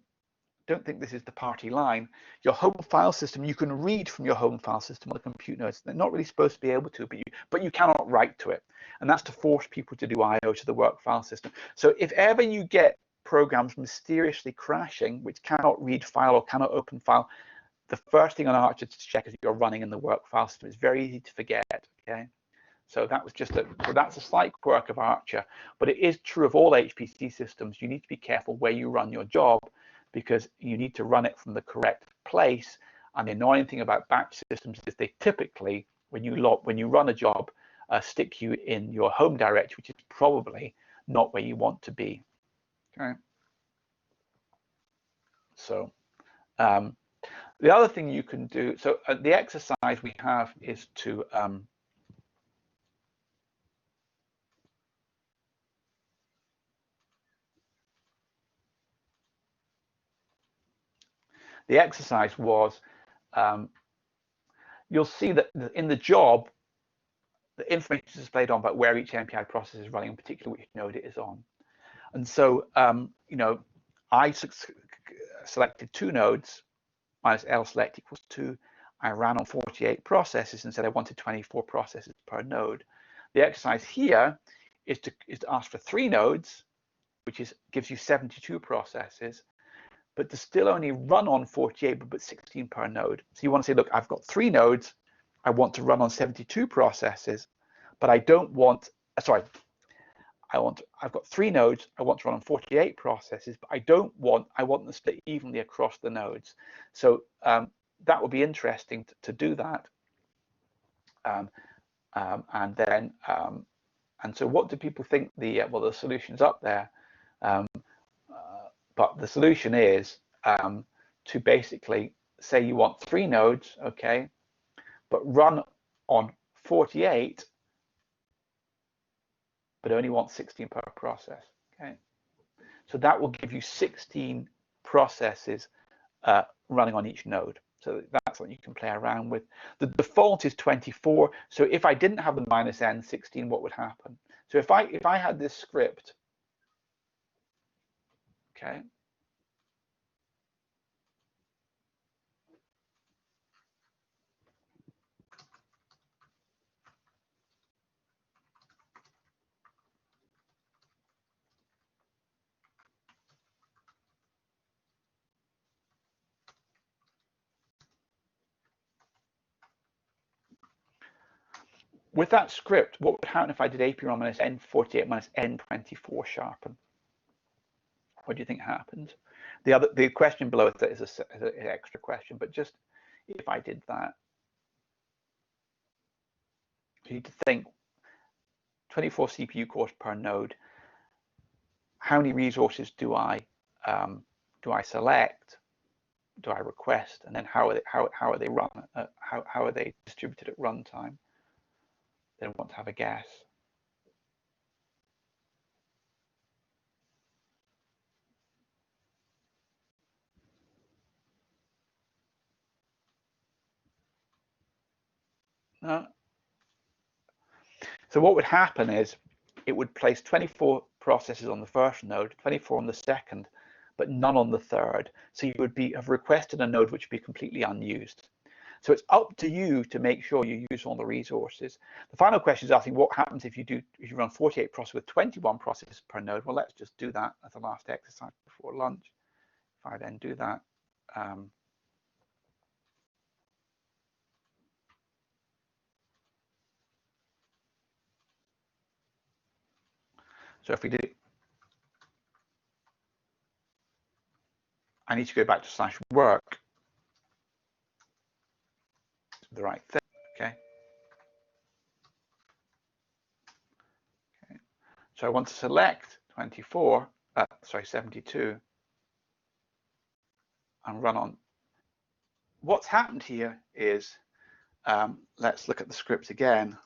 S1: don't think this is the party line, your home file system, you can read from your home file system on the compute nodes. They're not really supposed to be able to, but you cannot write to it. And that's to force people to do I/O to the work file system. So if ever you get programs mysteriously crashing, which cannot read file or cannot open file, the first thing on Archer to check is you're running in the work file system. It's very easy to forget, okay? So that was just that's a slight quirk of Archer, but it is true of all HPC systems. You need to be careful where you run your job, because you need to run it from the correct place. And the annoying thing about batch systems is they typically, when you run a job, stick you in your home directory, which is probably not where you want to be. Okay. So the other thing you can do, so the exercise we have is to the exercise was, you'll see that in the job, the information is displayed on about where each MPI process is running, in particular which node it is on. And so, you know, I selected 2 nodes, minus L select equals 2. I ran on 48 processes and said I wanted 24 processes per node. The exercise here is to ask for 3 nodes, which gives you 72 processes, but to still only run on 48, but 16 per node. So you want to say, look, I've got 3 nodes. I want to run on 72 processes, but I don't want, sorry, I've got 3 nodes. I want to run on 48 processes, but I want them split evenly across the nodes. So that would be interesting to do that. And so what do people think the solution's up there? But the solution is to basically say you want 3 nodes, okay, but run on 48, but only want 16 per process, okay? So that will give you 16 processes running on each node. So that's what you can play around with. The default is 24. So if I didn't have the -n16, what would happen? So if I had this script, okay, with that script, what would happen if I did AP run -n48 -n24 sharpen? What do you think happened? The question below it is an extra question, but just if I did that, you need to think 24 CPU cores per node. How many resources do I select? Do I request? And then how are they run? How are they distributed at runtime? They want to have a guess. No. So what would happen is it would place 24 processes on the first node, 24 on the second, but none on the third. So you would have requested a node which would be completely unused. So it's up to you to make sure you use all the resources. The final question is asking what happens if you run 48 processes with 21 processes per node. Well, let's just do that as a last exercise before lunch. If I then do that, so if we do, I need to go back to /work, the right thing, okay? So I want to select 72 and run on. What's happened here is, let's look at the script again.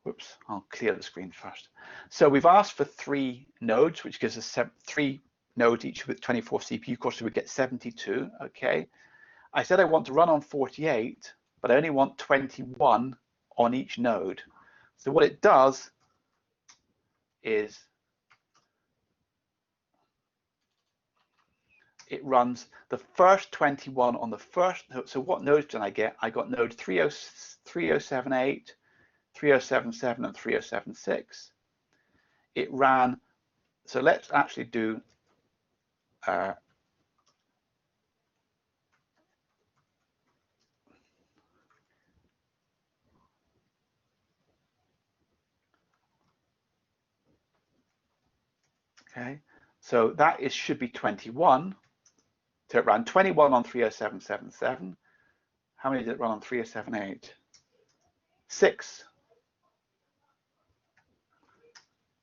S1: Whoops, I'll clear the screen first. So we've asked for 3 nodes, which gives us 3 nodes each with 24 CPU cores, so we get 72, okay? I said I want to run on 48, but I only want 21 on each node. So what it does is it runs the first 21 on the first node. So what nodes did I get? I got node 3078, 3077, and 3076. It ran, so let's actually do okay, so that should be 21. So it ran 21 on 30777. How many did it run on 3078? 6.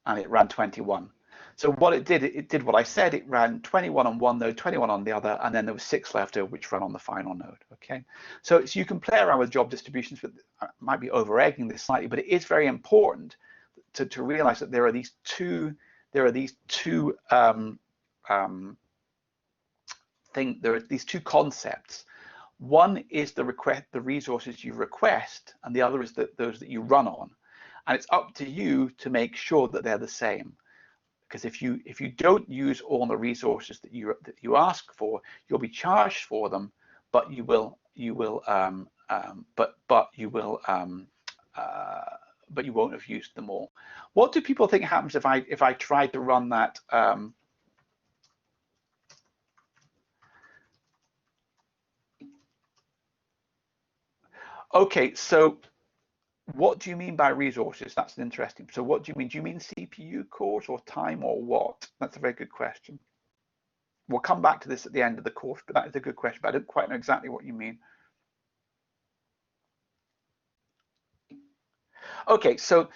S1: And it ran 21. So what it did what I said. It ran 21 on one node, 21 on the other, and then there was 6 left over which ran on the final node. Okay, so you can play around with job distributions, but I might be over-egging this slightly, but it is very important to realize that there are these two concepts. One is the resources you request, and the other is those that you run on. And it's up to you to make sure that they're the same. Because if you don't use all the resources that you ask for, you'll be charged for them, but you won't have used them all. What do people think happens if I tried to run that? Okay, so what do you mean by resources? That's an interesting. So what do you mean? Do you mean CPU cores or time or what? That's a very good question. We'll come back to this at the end of the course, but that is a good question. But I don't quite know exactly what you mean. Okay, so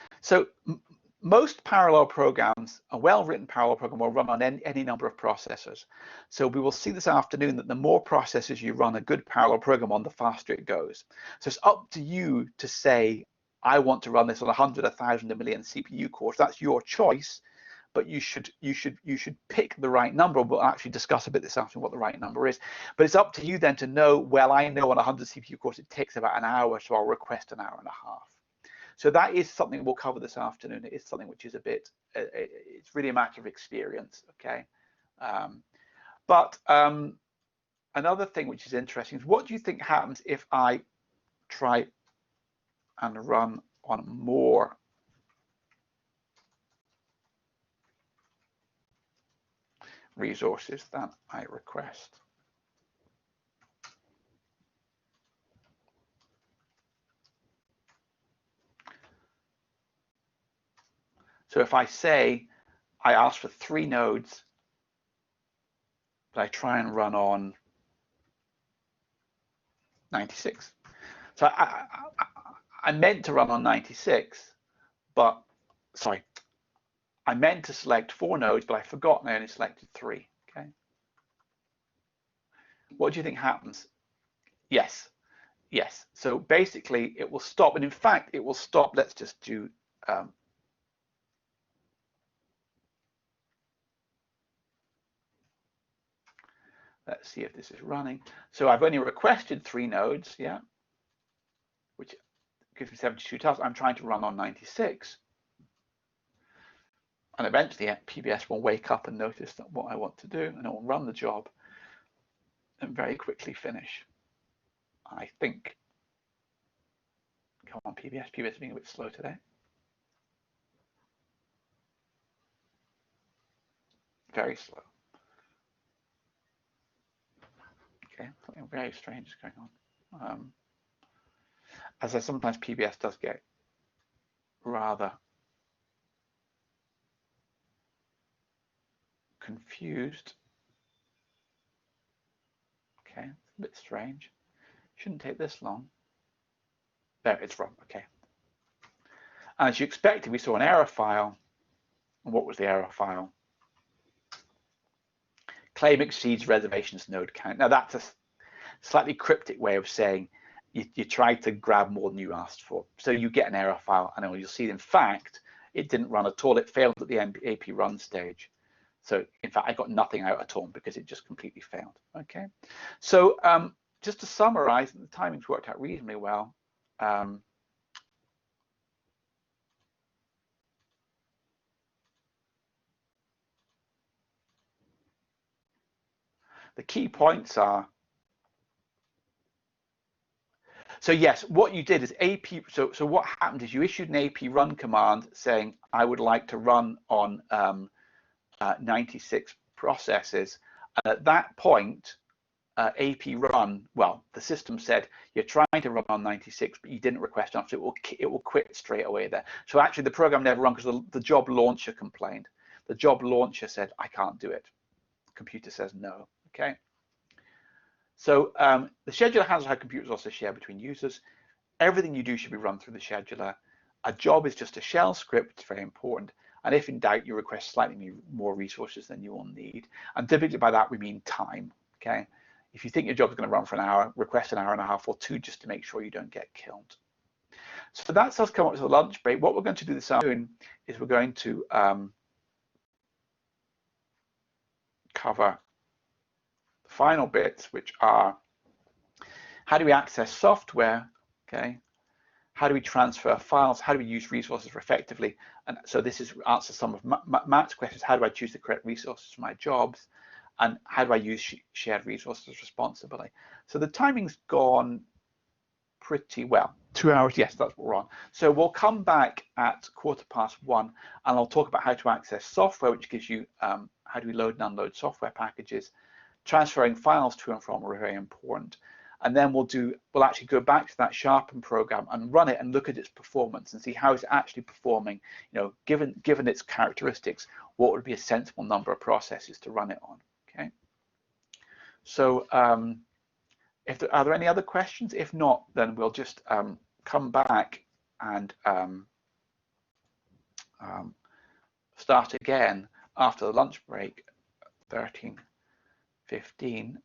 S1: most parallel programs, a well-written parallel program will run on any number of processors. So we will see this afternoon that the more processors you run a good parallel program on, the faster it goes. So it's up to you to say, I want to run this on 100, 1,000, a million CPU cores. That's your choice, but you should pick the right number. We'll actually discuss a bit this afternoon what the right number is. But it's up to you then to know, well, I know on 100 CPU cores it takes about an hour, so I'll request an hour and a half. So that is something we'll cover this afternoon. It is something which is a bit, it's really a matter of experience, okay? Another thing which is interesting is, what do you think happens if I try and run on more resources than I request? So if I say I ask for 3 nodes, but I try and run on 96. So I meant to run on 96, but sorry, I meant to select 4 nodes, but I forgot and I only selected 3. Okay. What do you think happens? Yes. Yes. So basically it will stop, and in fact it will stop. Let's just do let's see if this is running. So I've only requested 3 nodes, yeah, which gives me 72 tasks. I'm trying to run on 96. And eventually PBS will wake up and notice that what I want to do, and it will run the job and very quickly finish. I think. Come on, PBS. PBS is being a bit slow today. Very slow. Okay, something very strange is going on. As I sometimes PBS does get rather confused. Okay, it's a bit strange. Shouldn't take this long. There, it's run. Okay. And as you expected, we saw an error file. And what was the error file? Claim exceeds reservations node count. Now that's a slightly cryptic way of saying you tried to grab more than you asked for. So you get an error file, and you'll see in fact it didn't run at all. It failed at the AP run stage. So in fact I got nothing out at all because it just completely failed. Okay. So just to summarize, the timing's worked out reasonably well. The key points are, so yes, what you did is AP, so what happened is you issued an AP run command saying, I would like to run on 96 processes. And at that point, AP run, well, the system said, you're trying to run on 96, but you didn't request enough, so it will quit straight away there. So actually the program never ran because the job launcher complained. The job launcher said, I can't do it. The computer says no. Okay. So the scheduler handles how computers also share between users. Everything you do should be run through the scheduler. A job is just a shell script. It's very important. And if in doubt, you request slightly more resources than you will need. And typically by that, we mean time. Okay. If you think your job is going to run for an hour, request an hour and a half or 2 just to make sure you don't get killed. So that's us come up with a lunch break. What we're going to do this afternoon is we're going to cover final bits, which are how do we access software, okay? How do we transfer files? How do we use resources effectively? And so this is answers some of Matt's questions. How do I choose the correct resources for my jobs? And how do I use shared resources responsibly? So the timing's gone pretty well. 2 hours, yes, that's what we're on. So we'll come back at 1:15, and I'll talk about how to access software, which gives you how do we load and unload software packages. Transferring files to and from are very important. and then we'll actually go back to that sharpen program and run it and look at its performance and see how it's actually performing. You know, given its characteristics, what would be a sensible number of processes to run it on. Okay. So are there any other questions? If not, then we'll just come back and start again after the lunch break, 13:15.